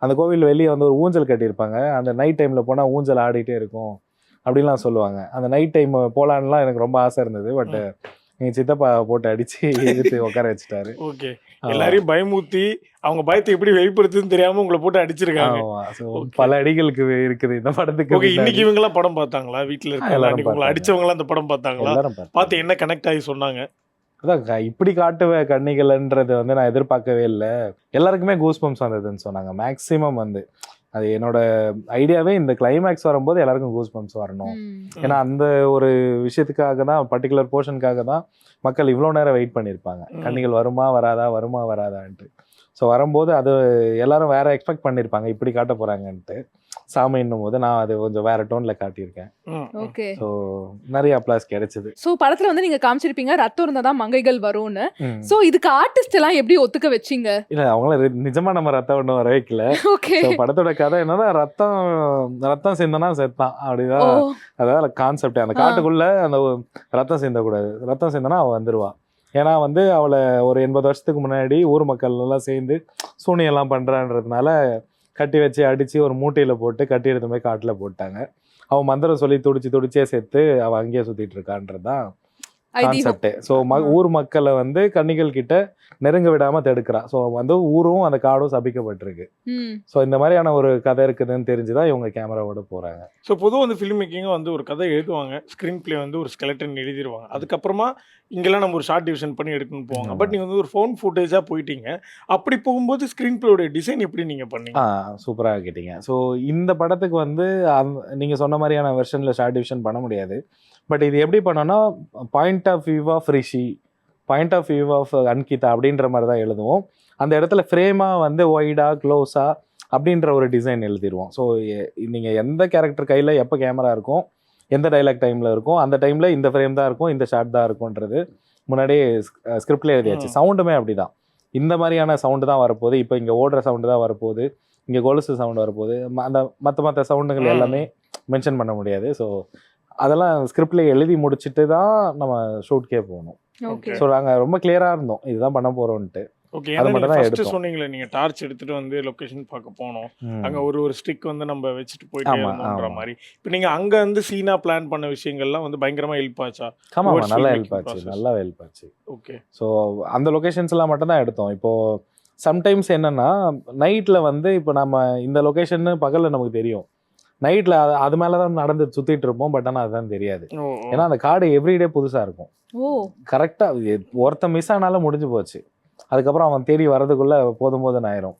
அந்த கோவில் வெளியே வந்து ஒரு ஊஞ்சல் கட்டியிருப்பாங்க. அந்த நைட் டைமில் போனால் ஊஞ்சல் ஆடிட்டே இருக்கும் அப்படின்லாம் சொல்லுவாங்க. அந்த நைட் டைம் போகலான்லாம் எனக்கு ரொம்ப ஆசை இருந்தது. பட் எங்கள் சித்தப்பா போட்டு அடித்து எடுத்து உட்கார வச்சுட்டாரு.
ஓகே. எல்லாரையும் பயமூத்தி அவங்க பயத்தை எப்படி வெளிப்படுத்துன்னு தெரியாம உங்களை போட்டு அடிச்சிருக்காங்க.
பல அடிகளுக்கு இருக்குது இந்த படத்துக்கு.
ஓகே. இன்னைக்கு இவங்கெல்லாம் படம் பார்த்தாங்களா? வீட்டில் இருக்க அடிச்சவங்களாம் அந்த படம் பார்த்தாங்களா? பார்த்து என்ன கனெக்ட் ஆகி சொன்னாங்க?
அதான் இப்படி காட்டுவ கன்னிகள்ன்றது வந்து நான் எதிர்பார்க்கவே இல்லை. எல்லாருக்குமே கூஸ் பம்ப்ஸ் வந்ததுன்னு சொன்னாங்க. மேக்ஸிமம் வந்து அது என்னோட ஐடியாவே இந்த கிளைமேக்ஸ் வரும்போது எல்லாருக்கும் கூஸ் பம்ப்ஸ் வரணும். ஏன்னா அந்த ஒரு விஷயத்துக்காக தான், பர்டிகுலர் போர்ஷனுக்காக தான் மக்கள் இவ்வளோ நேரம் வெயிட் பண்ணியிருப்பாங்க. கன்னிகள் வருமா வராதான்ட்டு. ஸோ வரும்போது அது எல்லாரும் வேற எக்ஸ்பெக்ட் பண்ணியிருப்பாங்க, இப்படி காட்ட போறாங்கன்ட்டு. சாமின்னும் போது நான் அது கொஞ்சம் வேற டோன்ல காட்டியிருக்கேன்.
ஓகே.
ஸோ நிறைய அப்ளாஸ் கிடைச்சது.
ஸோ படத்துல வந்து நீங்க காமிச்சிருப்பீங்க ரத்தம் இருந்தா தான் மங்கைகள் வரும்னு. ஸோ இதுக்கு ஆர்டிஸ்ட் எல்லாம் எப்படி ஒத்துக்க வச்சீங்க?
இல்ல அவங்கள நிஜமா நம்ம ரத்தம் ஒன்றும் வர வைக்கல.
ஓகே.
படத்தோட கதை என்னன்னா ரத்தம் சேர்ந்தனா செத்தான் அப்படிதான். அதாவது கான்செப்ட் அந்த காட்டுக்குள்ள அந்த ரத்தம் சேர்ந்தக்கூடாது, ரத்தம் சேர்ந்தனா அவ வந்துருவா. ஏன்னா வந்து அவளை ஒரு 80 வருஷத்துக்கு முன்னாடி ஊர் மக்கள் எல்லாம் சேர்ந்து சூனியெல்லாம் பண்றான்றதுனால கட்டி வச்சு அடிச்சு ஒரு மூட்டையில போட்டு கட்டி எடுத்து போய் காட்டுல போட்டாங்க. அவன் மந்திரம் சொல்லி துடிச்சே செத்து அவன் அங்கேயே சுத்திட்டு இருக்கான்றதுதான் கான்செப்டே. ஸோ ஊர் மக்களை வந்து கன்னிகள் கிட்ட நெருங்க விடாம தடுக்கிறா. ஸோ வந்து ஊரும் அந்த காடும் சபிக்கப்பட்டிருக்கு. ஸோ இந்த மாதிரியான ஒரு கதை இருக்குதுன்னு தெரிஞ்சுதான் இவங்க கேமராவோட போறாங்க.
ஸோ பொதுவாக வந்து ஃபிலிம் மேக்கிங்காக வந்து ஒரு கதை எழுதுவாங்க, ஸ்க்ரீன் பிளே வந்து ஒரு ஸ்கெலட்டன் எழுதிடுவாங்க. அதுக்கப்புறமா இங்கெல்லாம் நம்ம ஒரு ஷார்ட் டிவிஷன் பண்ணி எடுக்கணும்னு போவாங்க. பட் நீங்கள் வந்து ஒரு ஃபோன் ஃபுட்டேஜாக போயிட்டீங்க. அப்படி போகும்போது ஸ்க்ரீன் பிளேயோட டிசைன் எப்படி நீங்கள் பண்ணீங்க?
சூப்பராக கேட்டீங்க. ஸோ இந்த படத்துக்கு வந்து நீங்கள் சொன்ன மாதிரியான வெர்ஷனில் ஷார்ட் டிவிஷன் பண்ண முடியாது. பட் இது எப்படி பண்ணோன்னா point of view of Rishi, point of view of Ankita அப்படின்ற மாதிரி தான் எழுதுவோம். அந்த இடத்துல ஃப்ரேமாக வந்து ஒய்டா க்ளோஸா அப்படின்ற ஒரு டிசைன் எழுதிடுவோம். ஸோ நீங்கள் எந்த கேரக்டர் கையில் எப்போ கேமரா இருக்கும், எந்த டைலாக் டைமில் இருக்கும், அந்த டைமில் இந்த ஃப்ரேம் தான் இருக்கும், இந்த ஷாட் தான் இருக்கும்ன்றது முன்னாடியே ஸ்கிரிப்டில் எழுதியாச்சு. சவுண்டுமே அப்படி தான், இந்த மாதிரியான சவுண்டு தான் வரப்போகுது, இப்போ இங்கே ஓடுற சவுண்டு தான் வரப்போகுது, இங்கே கொலுசு சவுண்டு வரப்போகுது, அந்த மற்ற சவுண்டுகள் எல்லாமே மென்ஷன் பண்ண முடியாது. ஸோ அதெல்லாம் ஸ்கிரிப்டில் எழுதி முடிச்சுட்டு தான் நம்ம ஷூட்கே போகணும். ஸோ நாங்கள் ரொம்ப கிளியராக இருந்தோம் இதுதான் பண்ண போகிறோன்ட்டு.
ஓகே. அது மட்டும் தான் எடுத்தோம். சொன்னீங்களே நீங்கள் டார்ச் எடுத்துகிட்டு வந்து லொக்கேஷன் பார்க்க போனோம், அங்கே ஒரு ஸ்டிக் வந்து நம்ம வச்சுட்டு போயிட்டே இருந்தோம்ன்ற மாதிரி. இப்போ நீங்கள் அங்கே வந்து சீனா பிளான் பண்ண விஷயங்கள்லாம் வந்து பயங்கரமாக ஹெல்ப் ஆச்சா?
ஆமாம், நல்லா ஹெல்ப் ஆச்சு.
ஓகே.
ஸோ அந்த லொக்கேஷன்ஸ்லாம் மட்டும் தான் எடுத்தோம். இப்போது சம்டைம்ஸ் என்னென்னா நைட்டில் வந்து இப்போ நம்ம இந்த லொக்கேஷன் பகலில் நமக்கு தெரியும், நைட்டில் அது மேலே தான் நடந்து சுற்றிட்டு இருப்போம். பட் ஆனால் அதுதான் தெரியாது. ஏன்னா அந்த காடு எவ்ரிடே புதுசாக இருக்கும். கரெக்டாக ஒருத்தன் மிஸ் ஆனாலும் முடிஞ்சு போச்சு. அதுக்கப்புறம் அவன் தேடி வர்றதுக்குள்ளே போதும் ஆயிரும்.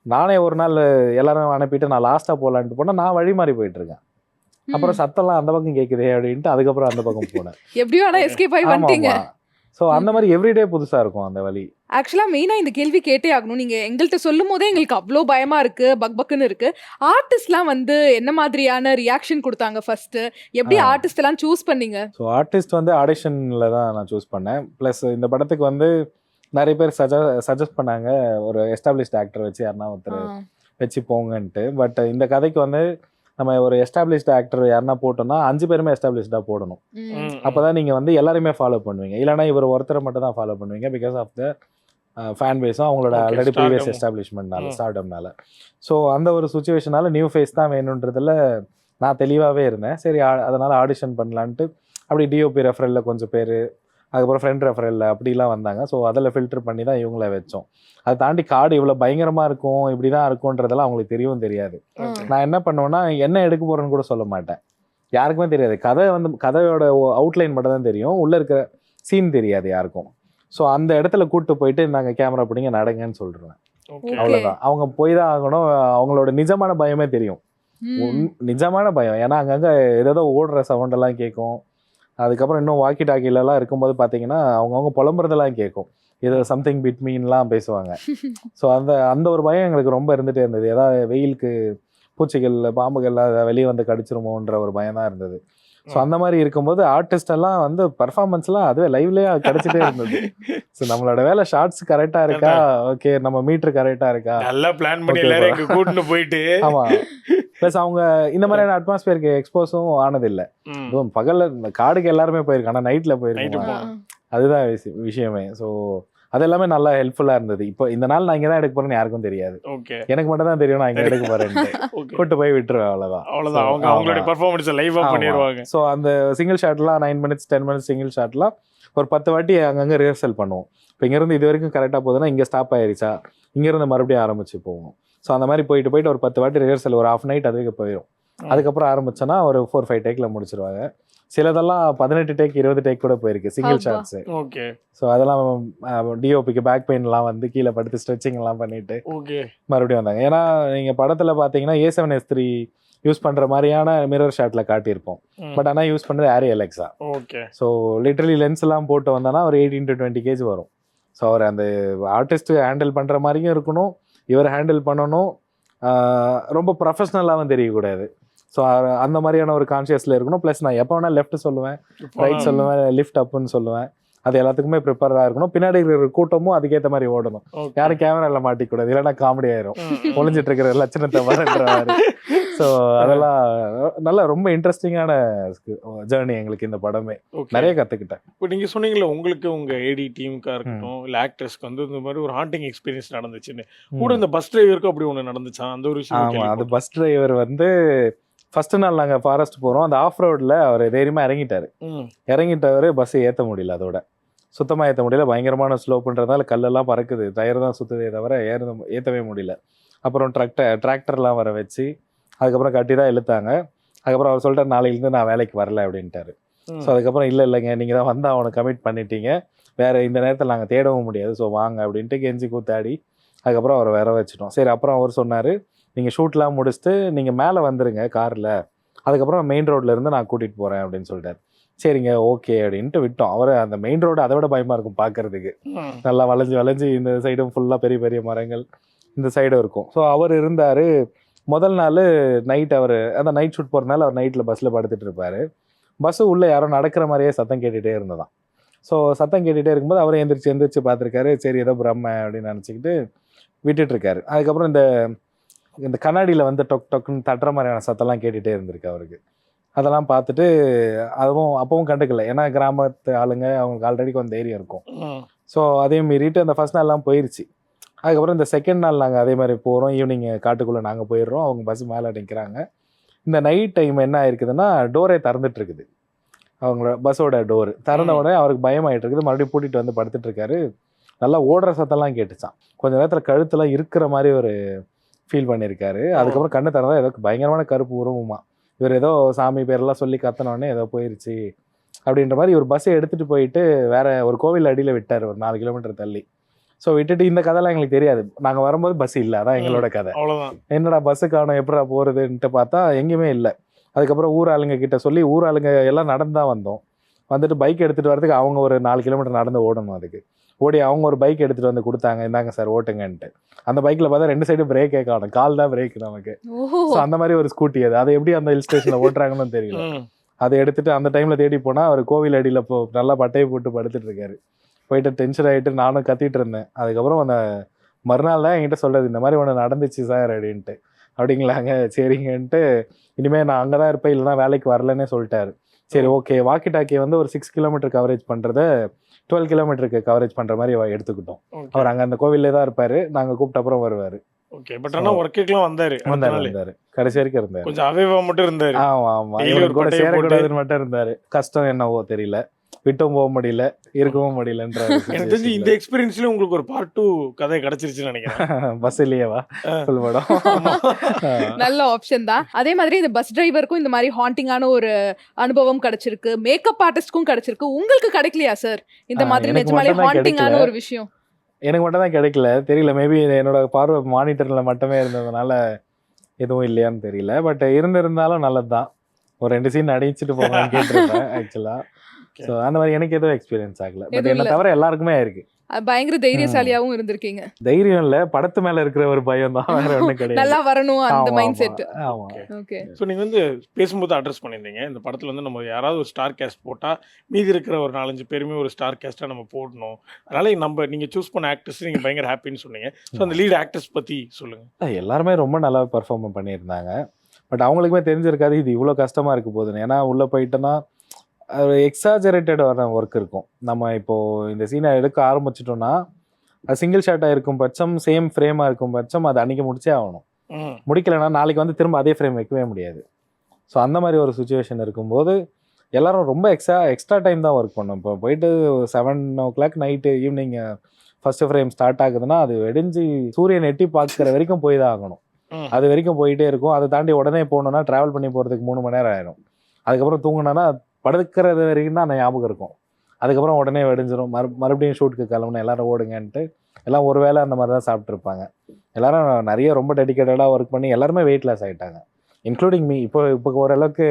நானே ஒரு நாள் எல்லாரும் அனுப்பிட்டு நான் லாஸ்ட்டாக போகலான்ட்டு போனால் நான் வழி மாறி போயிட்டுருக்கேன். அப்புறம் சத்தம்லாம் அந்த பக்கம் கேட்குதே அப்படின்ட்டு அதுக்கப்புறம் அந்த பக்கம் போனேன்.
எப்படியும்
ஸோ அந்த மாதிரி எவ்ரிடே புதுசாக இருக்கும் அந்த வழி.
ஆக்சுவலாக மெயினாக இந்த கேள்வி கேட்டே ஆகணும். நீங்கள் எங்கள்கிட்ட சொல்லும் போதே எங்களுக்கு அவ்வளோ பயமாக இருக்குது, பக்பக்குன்னு இருக்குது. ஆர்டிஸ்ட்லாம் வந்து என்ன மாதிரியான ரியாக்ஷன் கொடுத்தாங்க ஃபர்ஸ்ட்டு? எப்படி ஆர்டிஸ்ட் எல்லாம் சூஸ் பண்ணீங்க?
ஸோ ஆர்டிஸ்ட் வந்து ஆடிஷனில் தான் நான் சூஸ் பண்ணேன். ப்ளஸ் இந்த படத்துக்கு வந்து நிறைய பேர் சஜஸ்ட் பண்ணாங்க ஒரு எஸ்டாப்ளிஷ்ட் ஆக்டர் வச்சு யாருன்னா ஒருத்தர் வச்சு போங்கன்ட்டு. பட் இந்த கதைக்கு வந்து நம்ம ஒரு எஸ்டாப்ளிஷ்டு ஆக்டர் யாருன்னா போட்டோம்னா 5 பேருமே எஸ்டாப்ளிஷ்டாக போடணும். அப்பதான் நீங்க வந்து எல்லாருமே ஃபாலோ பண்ணுவீங்க. இல்லைன்னா இவர் ஒருத்தரை மட்டும் தான் ஃபாலோ பண்ணுவீங்க. பிகாஸ் ஆஃப் த ஃபேன் பேஸும் அவங்களோட
Okay,
ஆல்ரெடி ப்ரீவியஸ்
stardom.
எஸ்டாப்ளிஷ்மெண்ட்னால ஸ்டார்டம்னால. ஸோ அந்த ஒரு சுச்சுவேஷனால நியூ ஃபேஸ் தான் வேணுன்றதுல நான் தெளிவாகவே இருந்தேன். சரி அதனால ஆடிஷன் பண்ணலான்ட்டு அப்படி டிஓபி ரெஃபரலில் கொஞ்சம் பேர், அதுக்கப்புறம் ஃப்ரெண்ட் ரெஃபரலில் அப்படிலாம் வந்தாங்க. ஸோ அதில் ஃபில்டர் பண்ணி தான் இவங்கள வச்சோம். அதை தாண்டி கார்டு இவ்வளோ பயங்கரமாக இருக்கும், இப்படி தான் இருக்கும்ன்றதெல்லாம் அவங்களுக்கு தெரியவும் தெரியாது. நான் என்ன பண்ணுவேன்னா என்ன எடுக்க போகிறேன்னு கூட சொல்ல மாட்டேன். யாருக்குமே தெரியாது. கதையோட அவுட்லைன் மட்டும் தான் தெரியும், உள்ளே இருக்கிற சீன் தெரியாது யாருக்கும். ஸோ அந்த இடத்துல கூப்பிட்டு போயிட்டு நாங்கள் கேமரா பிடிங்க நடங்கன்னு சொல்லிடுவேன்.
Okay.
அவ்வளோதான். அவங்க போய் தான் ஆகணும். அவங்களோட நிஜமான பயமே தெரியும். நிஜமான பயம். ஏன்னா அங்கங்கே ஏதோ ஓடுற சவுண்டெல்லாம் கேட்கும். அதுக்கப்புறம் இன்னும் வாக்கி டாக்கிலலாம் இருக்கும்போது பார்த்தீங்கன்னா அவங்கவுங்க புலம்புறதெல்லாம் கேட்கும். ஏதோ சம்திங் பிட்மீன்லாம் பேசுவாங்க. ஸோ அந்த ஒரு பயம் எங்களுக்கு ரொம்ப இருந்துகிட்டே இருந்தது. ஏதாவது வெயிலுக்கு பூச்சிகள் பாம்புகள்லாம் வெளியே வந்து கடிச்சிருமோன்ற ஒரு பயம் தான் இருந்தது. ஸோ அந்த மாதிரி இருக்கும்போது ஆர்டிஸ்ட் எல்லாம் வந்து பர்ஃபார்மன்ஸ்லாம் அதுவே லைவ்லேயே கிடச்சிட்டே இருந்தது. ஸோ நம்மளோட வேலை ஷார்ட்ஸ் கரெக்டாக இருக்கா, ஓகே நம்ம மீட்ரு கரெக்டாக இருக்கா,
நல்லா பிளான் பண்ணி எல்லாரும் இங்க கூட்டிட்டு போயிட்டு
ஆமாம். ப்ளஸ் அவங்க இந்த மாதிரியான அட்மாஸ்பியருக்கு எக்ஸ்போஸும் ஆனதில்லை. அதுவும் பகலில் காடுக்கு எல்லாருமே போயிருக்காங்க, ஆனால் நைட்டில் போயிருக்காங்க. அதுதான் விஷயமே. ஸோ அது எல்லாமே நல்லா ஹெல்ப்ஃபுல்லாக இருந்தது. இப்போ இந்த நாள் நான் இங்கே தான் எடுக்க போகிறேன்னு யாருக்கும் தெரியாது.
ஓகே,
எனக்கு மட்டும் தான் தெரியும் நான் இங்கே எடுக்க போகிறேன்ட்டு. கூட்டு போய் விட்டுருவேன், அவ்வளோதான்.
அவங்க அவங்களுடைய பர்ஃபார்மன்ஸ் லைவா பண்ணிடுவாங்க.
ஸோ அந்த சிங்கிள் ஷாட்லாம் 9 மினிட்ஸ் 10 மினிட்ஸ் சிங்கிள் ஷாட்லாம் ஒரு 10 வாட்டி அங்கங்கே ரிஹர்சல் பண்ணுவோம். இப்போ இங்கேருந்து இது வரைக்கும் கரெக்டாக போகுதுன்னா இங்கே ஸ்டாப் ஆயிருச்சா, இங்கேருந்து மறுபடியும் ஆரம்பிச்சு போவோம். ஸோ அந்த மாதிரி போயிட்டு ஒரு 10 வாட்டி ரிஹர்சல், ஒரு ஹாஃப் நைட் அதுக்கு போயிடும். அதுக்கப்புறம் ஆரம்பிச்சோன்னா ஒரு 4-5 டேக்கில் முடிச்சிருவாங்க. சிலதெல்லாம் 18 டேக் 20 டேக் கூட போயிருக்கு சிங்கிள் ஷாட்ஸு.
ஓகே.
ஸோ அதெல்லாம் டிஓபிக்கு பேக் பெயின்லாம் வந்து கீழே படுத்து ஸ்ட்ரெச்சிங்லாம் பண்ணிட்டு
ஓகே
மறுபடியும் வந்தாங்க. ஏன்னா நீங்கள் படத்தில் பார்த்தீங்கன்னா A7S3 யூஸ் பண்ணுற மாதிரியான மிரர் ஷாட்டில் காட்டியிருப்போம். பட் ஆனால் யூஸ் பண்ணுறது Arri Alexa.
Okay.
So literally lens எல்லாம் போட்டு வந்தோன்னா ஒரு 18 to 20 kg வரும். ஸோ அவர் அந்த ஆர்டிஸ்ட் ஹேண்டில் பண்ணுற மாதிரியும் இருக்கணும், இவர் ஹேண்டில் பண்ணணும், ரொம்ப ப்ரொஃபஷ்னலாகவும் தெரியக்கூடாது. ஸோ அந்த மாதிரியான ஒரு கான்ஷியஸில் இருக்கணும். ப்ளஸ் நான் எப்போ வேணால் லெஃப்ட் சொல்லுவேன், ரைட் சொல்லுவேன், லிஃப்ட் அப்புன்னு சொல்லுவேன். அது எல்லாத்துக்குமே ப்ரிப்பேராக இருக்கணும். பின்னாடி இருக்கிற கூட்டமும் அதுக்கேற்ற மாதிரி ஓடணும். யாரும் கேமராவில் மாட்டிக்கூடாது, இல்லைன்னா காமெடி ஆயிரும், ஒளிஞ்சிட்டு இருக்கிற லட்சணத்தை வரன்ற மாதிரி. ஸோ அதெல்லாம் நல்லா ரொம்ப இன்ட்ரெஸ்டிங்கான ஜேர்னி எங்களுக்கு இந்த படமே. நிறைய கற்றுக்கிட்டேன்.
இப்போ நீங்கள் சொன்னீங்களே உங்களுக்கு உங்கள் ஏடி டீமுக்காக இருக்கட்டும் இல்லை ஆக்டர்ஸ்க்கு வந்து இந்த மாதிரி ஒரு ஹாண்டிங் எக்ஸ்பீரியன்ஸ் நடந்துச்சுன்னு, கூட இந்த பஸ் டிரைவருக்கு அப்படி ஒன்று நடந்துச்சா? அந்த ஒரு விஷயம்.
ஆமாம், அது பஸ் டிரைவர் வந்து ஃபஸ்ட்டு நாள் நாங்கள் ஃபாரஸ்ட் போகிறோம். அந்த ஆஃப் ரோடில் அவர் தைரியமாக இறங்கிட்டவர் பஸ்ஸை ஏற்ற முடியல, அதோட சுத்தமாக ஏற்ற முடியல. பயங்கரமான ஸ்லோ பண்ணுறதுனால கல்லெல்லாம் பறக்குது, டயர் தான் சுற்றுதே தவிர ஏற்றவே முடியல. அப்புறம் டிராக்டர்லாம் வர வச்சு அதுக்கப்புறம் கட்டி தான் இழுத்தாங்க. அதுக்கப்புறம் அவர் சொல்லிட்டார் நாளையிலேருந்து நான் வேலைக்கு வரல அப்படின்ட்டாரு. ஸோ அதுக்கப்புறம் இல்லைங்க நீங்கள் தான் வந்து அவனை கமிட் பண்ணிட்டீங்க, வேறு இந்த நேரத்தில் நாங்கள் தேடவும் முடியாது, ஸோ வாங்க அப்படின்ட்டு கெஞ்சி கூத்தாடி அதுக்கப்புறம் அவரை வர வச்சிட்டோம். சரி, அப்புறம் அவர் சொன்னார் நீங்கள் ஷூட்லாம் முடிச்சுட்டு நீங்கள் மேலே வந்துடுங்க காரில், அதுக்கப்புறம் மெயின் ரோட்ல இருந்து நான் கூட்டிகிட்டு போகிறேன் அப்படின்னு சொல்லிட்டார். சரிங்க ஓகே அப்படின்ட்டு விட்டோம். அவர் அந்த மெயின் ரோடு அதை விட பயமாக இருக்கும் பார்க்கறதுக்கு, நல்லா வளைஞ்சு இந்த சைடும் ஃபுல்லாக பெரிய பெரிய மரங்கள், இந்த சைடும் இருக்கும். ஸோ அவர் இருந்தார். முதல் நாள் நைட் அவர் அந்த நைட் ஷூட் போகிறதுனால அவர் நைட்டில் பஸ்ஸில் படுத்துட்டு இருப்பார். பஸ்ஸு உள்ளே யாரோ நடக்கிற மாதிரியே சத்தம் கேட்டுகிட்டே இருந்ததான். ஸோ சத்தம் கேட்டுகிட்டே இருக்கும்போது அவர் எந்திரிச்சு பார்த்துருக்காரு. சரி ஏதோ பிரம்ம அப்படின்னு நினச்சிக்கிட்டு விட்டுட்டுருக்காரு. அதுக்கப்புறம் இந்த கண்ணாடியில் வந்து டொக்குன்னு தட்டுற மாதிரியான சத்தம்லாம் கேட்டுகிட்டே இருந்திருக்கு அவருக்கு. அதெல்லாம் பார்த்துட்டு அப்பவும் கண்டுக்கல. ஏன்னா கிராமத்து ஆளுங்க, அவங்களுக்கு ஆல்ரெடி கொஞ்சம் தைரியம் இருக்கும். ஸோ அதையும் மீறிட்டு அந்த ஃபர்ஸ்ட் நாள்லாம் போயிடுச்சு. அதுக்கப்புறம் இந்த செகண்ட் நாள் நாங்கள் அதே மாதிரி போகிறோம். ஈவினிங் காட்டுக்குள்ளே நாங்கள் போயிடுறோம், அவங்க பஸ் மேலே நிற்கிறாங்க. இந்த நைட் டைம் என்ன ஆயிருக்குதுன்னா டோரே திறந்துட்டு இருக்குது, அவங்களோட பஸ்ஸோட டோரு திறந்த உடனே அவருக்கு பயமாயிட்டு இருக்குது. மறுபடியும் கூட்டிகிட்டு வந்து படுத்துட்டு இருக்காரு. நல்லா ஓடுற சத்தம்லாம் கேட்டுச்சான். கொஞ்ச நேரத்தில் கழுத்துலாம் இருக்கிற மாதிரி ஒரு ஃபீல் பண்ணியிருக்காரு. அதுக்கப்புறம் கண்ணு திறந்தா ஏதோ பயங்கரமான கருப்பு உருவமா, இவர் ஏதோ சாமி பேரெல்லாம் சொல்லி கத்தினோடனே ஏதோ போயிருச்சு அப்படின்ற மாதிரி ஒரு பஸ்ஸை எடுத்துகிட்டு போயிட்டு வேற ஒரு கோவில் அடியில் விட்டார், ஒரு 4 கிலோமீட்டர் தள்ளி. ஸோ விட்டுட்டு இந்த கதைலாம் எங்களுக்கு தெரியாது. நாங்கள் வரும்போது பஸ் இல்லை, அதான் எங்களோட கதை. என்னடா பஸ்ஸு காணும், எப்படா போகிறதுன்ட்டு பார்த்தா எங்கேயுமே இல்லை. அதுக்கப்புறம் ஊர் ஆளுங்க கிட்ட சொல்லி ஊர் ஆளுங்க எல்லாம் நடந்து தான் வந்தோம். வந்துட்டு பைக் எடுத்துகிட்டு வரதுக்கு அவங்க ஒரு 4 கிலோமீட்டர் நடந்து ஓடணும். அதுக்கு ஓடி அவங்க ஒரு பைக் எடுத்துகிட்டு வந்து கொடுத்தாங்க, இந்தாங்க சார் ஓட்டுங்கன்ட்டு. அந்த பைக்கில் பார்த்தா 2 சைடு பிரேக்கே காணும், கால் தான் பிரேக் நமக்கு. ஸோ அந்த மாதிரி ஒரு ஸ்கூட்டி அது. அதை எப்படி அந்த ஹில் ஸ்டேஷனில் ஓட்டுறாங்கன்னு தெரியல. அதை எடுத்துகிட்டு அந்த டைமில் தேடி போனால் அவர் கோவில் அடியில் நல்லா பட்டையை போட்டு படுத்துட்டு இருக்காரு. போயிட்டு டென்ஷன் ஆகிட்டு நானும் கத்திட்டு இருந்தேன். அதுக்கப்புறம் அந்த மறுநாள் தான் என்கிட்ட சொல்கிறது, இந்த மாதிரி ஒன்று நடந்துச்சு சார் அப்படின்ட்டு. அப்படிங்களாங்க, சரிங்கன்ட்டு இனிமேல் நான் அங்கே தான் இருப்பேன், இல்லைனா வேலைக்கு வரலன்னே சொல்லிட்டாரு. சரி ஓகே, வாக்கி டாக்கி வந்து ஒரு 6 கிலோமீட்டர் கவரேஜ் பண்ணுறத 12 கிலோமீட்டருக்கு கவரேஜ் பண்ணுற மாதிரி எடுத்துக்கிட்டோம். அவர் அங்கே அந்த கோவில்லே தான் இருப்பார், நாங்கள் கூப்பிட்ட அப்புறம் வருவார்.
ஓகே, பட் ஆனால் ஒர்க்குக்கெலாம் வந்தார்,
கடைசி வரைக்கும் இருந்தார்.
கொஞ்சம் அவைவா மட்டும் இருந்தார்.
ஆமாம், இவர் கூட சேரக்கூடாதுன்னு மட்டும் இருந்தார். கஷ்டம் என்னவோ தெரியல, விட்டும் போக முடியல, இருக்கவும் முடியலன்ற.
எனக்கு தெரிஞ்சு இந்த எக்ஸ்பீரியன்ஸ்ல உங்களுக்கு ஒரு பார்ட் 2 கதை கிடைச்சிருச்சுன்னு நினைக்கிறேன்.
பஸ் இல்லையேவா ஃபுல் படம்.
நல்ல ஆப்ஷன் தான். அதே மாதிரி இந்த பஸ் டிரைவருக்கும் இந்த மாதிரி ஹாண்டிங்கான ஒரு அனுபவம் கிடைச்சிருக்கு, மேக்கப் ஆர்டிஸ்ட்க்கும் கிடைச்சிருக்கு. உங்களுக்கு கிடைக்கலையா சார் இந்த மாதிரி நிஜமாலே ஹாண்டிங்கான ஒரு விஷயம்?
எனக்கு மட்டும் தான் கிடைக்கல, தெரியல, மேபி என்னோட பார்வை மானிட்டர்ல மட்டுமே இருந்ததுனால எதுவும் இல்லையான்னு தெரியல. பட் இருந்திருந்தாலும் நல்லது தான், ஒரு 2 சீன் அடிச்சுட்டு போகலான்னு கேட்டிருப்பேன் ஆக்சுவலா. ஸோ அந்த மாதிரி எனக்கு எதுவும் எக்ஸ்பீரியன்ஸ் ஆகல. பட் என்ன தவிர எல்லாருக்குமே இருக்கு.
பயங்கர தைரியசாலியாவும் இருந்திருக்கீங்க.
தைரியம் இல்ல, படத்து மேல இருக்கிற ஒரு பயம் தான், வேற ஒண்ணும் கிடையாது.
நல்லா வரணும் அந்த மைண்ட் செட்.
ஆமா.
ஓகே.
ஸோ நீங்க வந்து பேசும்போது அட்ரஸ் பண்ணியிருந்தீங்க, இந்த படத்துல வந்து நம்ம யாராவது ஒரு ஸ்டார் கேஸ்ட் போட்டா மீதி இருக்கிற ஒரு 4-5 பேருமே ஒரு ஸ்டார் கேஸ்டா நம்ம போடணும், அதனால நீங்க சூஸ் பண்ண ஆக்டர்ஸ் நீங்க பயங்கர ஹாப்பின்னு சொன்னீங்க. ஸோ அந்த லீட் ஆக்டர்ஸ் பத்தி சொல்லுங்க.
எல்லாருமே ரொம்ப நல்லா பெர்ஃபார்ம் பண்ணியிருந்தாங்க. பட் அவங்களுக்குமே தெரிஞ்சிருக்காது இது இவ்வளோ கஷ்டமா இருக்கு போகுதுன்னு. ஏன்னா உள்ள போயிட்டோன்னா ஒரு எக்ஸாஜரேட்டடான ஒர்க் இருக்கும். நம்ம இப்போது இந்த சீனை எடுக்க ஆரம்பிச்சிட்டோம்னா அது சிங்கிள் ஷாட்டாக இருக்கும் பட்சம், சேம் ஃப்ரேமாக இருக்கும் பட்சம், அது அன்றைக்கி முடிச்சே ஆகணும். முடிக்கலைன்னா நாளைக்கு வந்து திரும்ப அதே ஃப்ரேம் வைக்கவே முடியாது. ஸோ அந்த மாதிரி ஒரு சுச்சுவேஷன் இருக்கும்போது எல்லோரும் ரொம்ப எக்ஸ்ட்ரா டைம் தான் ஒர்க் பண்ணோம். இப்போ போயிட்டு 7 o'clock night evening first frame start ஆகுதுன்னா அது வெடிஞ்சு சூரியன் எட்டி பார்க்குற வரைக்கும் போய் தான் ஆகணும். அது வரைக்கும் போயிட்டே இருக்கும். அதை தாண்டி உடனே போகணுன்னா ட்ராவல் பண்ணி போகிறதுக்கு 3 மணி நேரம் ஆயிடும். அதுக்கப்புறம் தூங்கினோன்னா படுக்கிறது வரைக்கும் தான் அந்த ஞாபகம் இருக்கும். அதுக்கப்புறம் உடனே வெடிஞ்சிடும். மறுபடியும் ஷூட்டுக்கு கிளம்புனா எல்லோரும் ஓடுங்கன்ட்டு எல்லாம் ஒரு வேளை அந்த மாதிரி தான் சாப்பிட்ருப்பாங்க. எல்லோரும் நிறைய ரொம்ப டெடிக்கேட்டடாக ஒர்க் பண்ணி எல்லாருமே வெயிட் லாஸ் ஆகிட்டாங்க, இன்க்ளூடிங் மீ. இப்போ ஓரளவுக்கு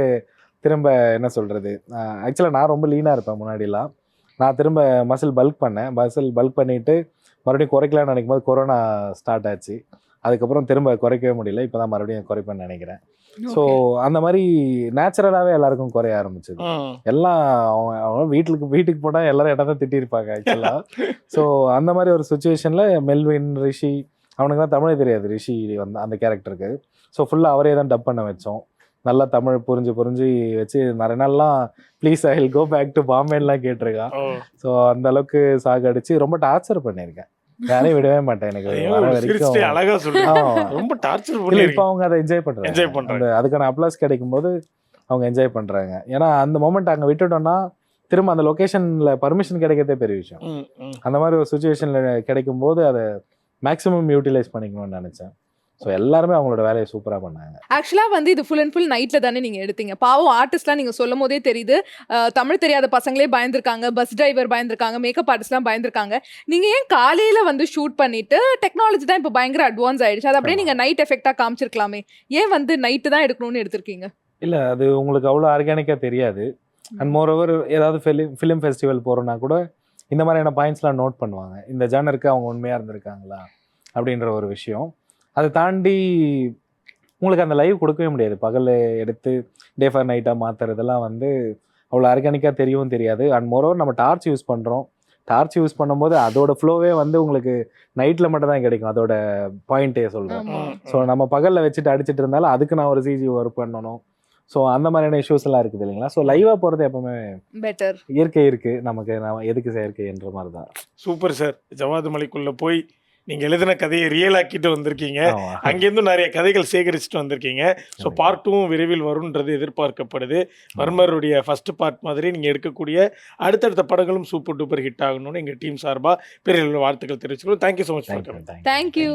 திரும்ப என்ன சொல்கிறது, ஆக்சுவலாக நான் ரொம்ப லீனாக இருப்பேன் முன்னாடிலாம். நான் திரும்ப மசில் பல்க் பண்ணிவிட்டு மறுபடியும் குறைக்கலான்னு நினைக்கும் போது கொரோனா ஸ்டார்ட் ஆச்சு. அதுக்கப்புறம் திரும்ப குறைக்கவே முடியல. இப்போ தான் மறுபடியும் குறைப்பேன்னு நினைக்கிறேன். ஸோ அந்த மாதிரி நேச்சுரலாகவே எல்லாருக்கும் குறைய ஆரம்பிச்சது. எல்லாம் அவங்க வீட்டுக்கு போனால் எல்லாரும் இடம் தான் திட்டிருப்பாங்க ஆக்சுவலாக. ஸோ அந்த மாதிரி ஒரு சுச்சுவேஷனில் மெல்வின், ரிஷி, அவனுக்குலாம் தமிழே தெரியாது ரிஷி வந்து அந்த கேரக்டருக்கு. ஸோ ஃபுல்லாக அவரே தான் டப் பண்ண வச்சோம். நல்லா தமிழ் புரிஞ்சு வச்சு நிறைய நாள்லாம் please I will go back to பாம்பேலாம் கேட்டிருக்கான். ஸோ அந்த அளவுக்கு சாகடிச்சு ரொம்ப டார்ச்சர் பண்ணியிருக்கேன். யாரையும் விடவே மாட்டேன். எனக்கு வர வரைக்கும்
ரொம்ப டார்ச்சர்.
இப்போ அவங்க அதை என்ஜாய் பண்றாங்க. அதுக்கான அப்ளாஸ் கிடைக்கும் போது அவங்க என்ஜாய் பண்றாங்க. ஏன்னா அந்த மொமெண்ட் அங்கே விட்டுட்டோம்னா திரும்ப அந்த லொகேஷன்ல பர்மிஷன் கிடைக்கிறதே பெரிய விஷயம். அந்த மாதிரி ஒரு சுச்சுவேஷன்ல கிடைக்கும் போது அதை மேக்ஸிமம் யூட்டிலைஸ் பண்ணிக்கணும்னு நினைச்சேன். ஸோ எல்லாருமே அவங்களோட வேலையை சூப்பராக பண்ணாங்க.
ஆக்சுவலாக வந்து இது ஃபுல் அண்ட் ஃபுல் நைட்டில் தானே நீங்கள் எடுத்தீங்க. பாவம் ஆர்டிஸ்ட்லாம் நீங்கள் சொல்லும் போதே தெரியுது, தமிழ் தெரியாத பசங்களே பயந்துருக்காங்க, பஸ் டிரைவர் பயந்துருக்காங்க, மேக்கப் ஆர்டிஸ்ட்லாம் பயந்துருக்காங்க. நீங்கள் ஏன் காலையில் வந்து ஷூட் பண்ணிவிட்டு, டெக்னாலஜி தான் இப்போ பயங்கர அட்வான்ஸ் ஆகிடுச்சு, அது அப்படியே நீங்கள் நைட் எஃபெக்டாக காமிச்சிருக்கலாமே, ஏன் வந்து நைட்டு தான் எடுக்கணும்னு எடுத்திருக்கீங்க?
இல்லை, அது உங்களுக்கு அவ்வளோ ஆர்கானிக்காக தெரியாது. அண்ட் மோரோவர் ஏதாவது ஃபிலிம் ஃபெஸ்டிவல் போகிறோன்னா கூட இந்த மாதிரியான பாயிண்ட்ஸ்லாம் நோட் பண்ணுவாங்க. இந்த ஜானருக்கு அவங்க உண்மையாக இருந்திருக்காங்களா அப்படின்ற ஒரு விஷயம். அதை தாண்டி உங்களுக்கு அந்த லைவ் கொடுக்கவே முடியாது. பகலில் எடுத்து டே ஃபார் நைட்டாக மாற்றுறதெல்லாம் வந்து அவ்வளோ ஆர்கானிக்காக தெரியவும் தெரியாது. அண்ட் மோரோவர் நம்ம டார்ச் யூஸ் பண்ணுறோம். டார்ச் யூஸ் பண்ணும்போது அதோட ஃப்ளோவே வந்து உங்களுக்கு நைட்டில் மட்டும் தான் கிடைக்கும், அதோட பாயிண்ட்டே சொல்கிறேன். ஸோ நம்ம பகலில் வச்சுட்டு அடிச்சுட்டு இருந்தாலும் அதுக்கு நான் ஒரு சிஜி ஒர்க் பண்ணணும். ஸோ அந்த மாதிரியான இஷ்யூஸ் எல்லாம் இருக்குது இல்லைங்களா. ஸோ லைவாக போகிறது எப்பவுமே
பெட்டர்.
இயற்கை இருக்குது நமக்கு, நம்ம எதுக்கு செயற்கைன்ற மாதிரி தான்.
Super sir. ஜவாது மலைக்குள்ளே போய் நீங்கள் எழுதின கதையை ரியல் ஆக்கிட்டு வந்திருக்கீங்க. அங்கேருந்து நிறைய கதைகள் சேகரிச்சுட்டு வந்திருக்கீங்க. ஸோ பார்ட் 2 விரைவில் வரும்ன்றது எதிர்பார்க்கப்படுது. வர்மருடைய ஃபர்ஸ்ட் பார்ட் மாதிரி நீங்கள் எடுக்கக்கூடிய அடுத்தடுத்த படங்களும் சூப்பர் டூப்பர் ஹிட் ஆகணும்னு எங்கள் டீம் சார்பாக பெரிய வாழ்த்துக்கள் தெரிவிச்சுக்கிறோம். Thank you so much.
தேங்க்யூ.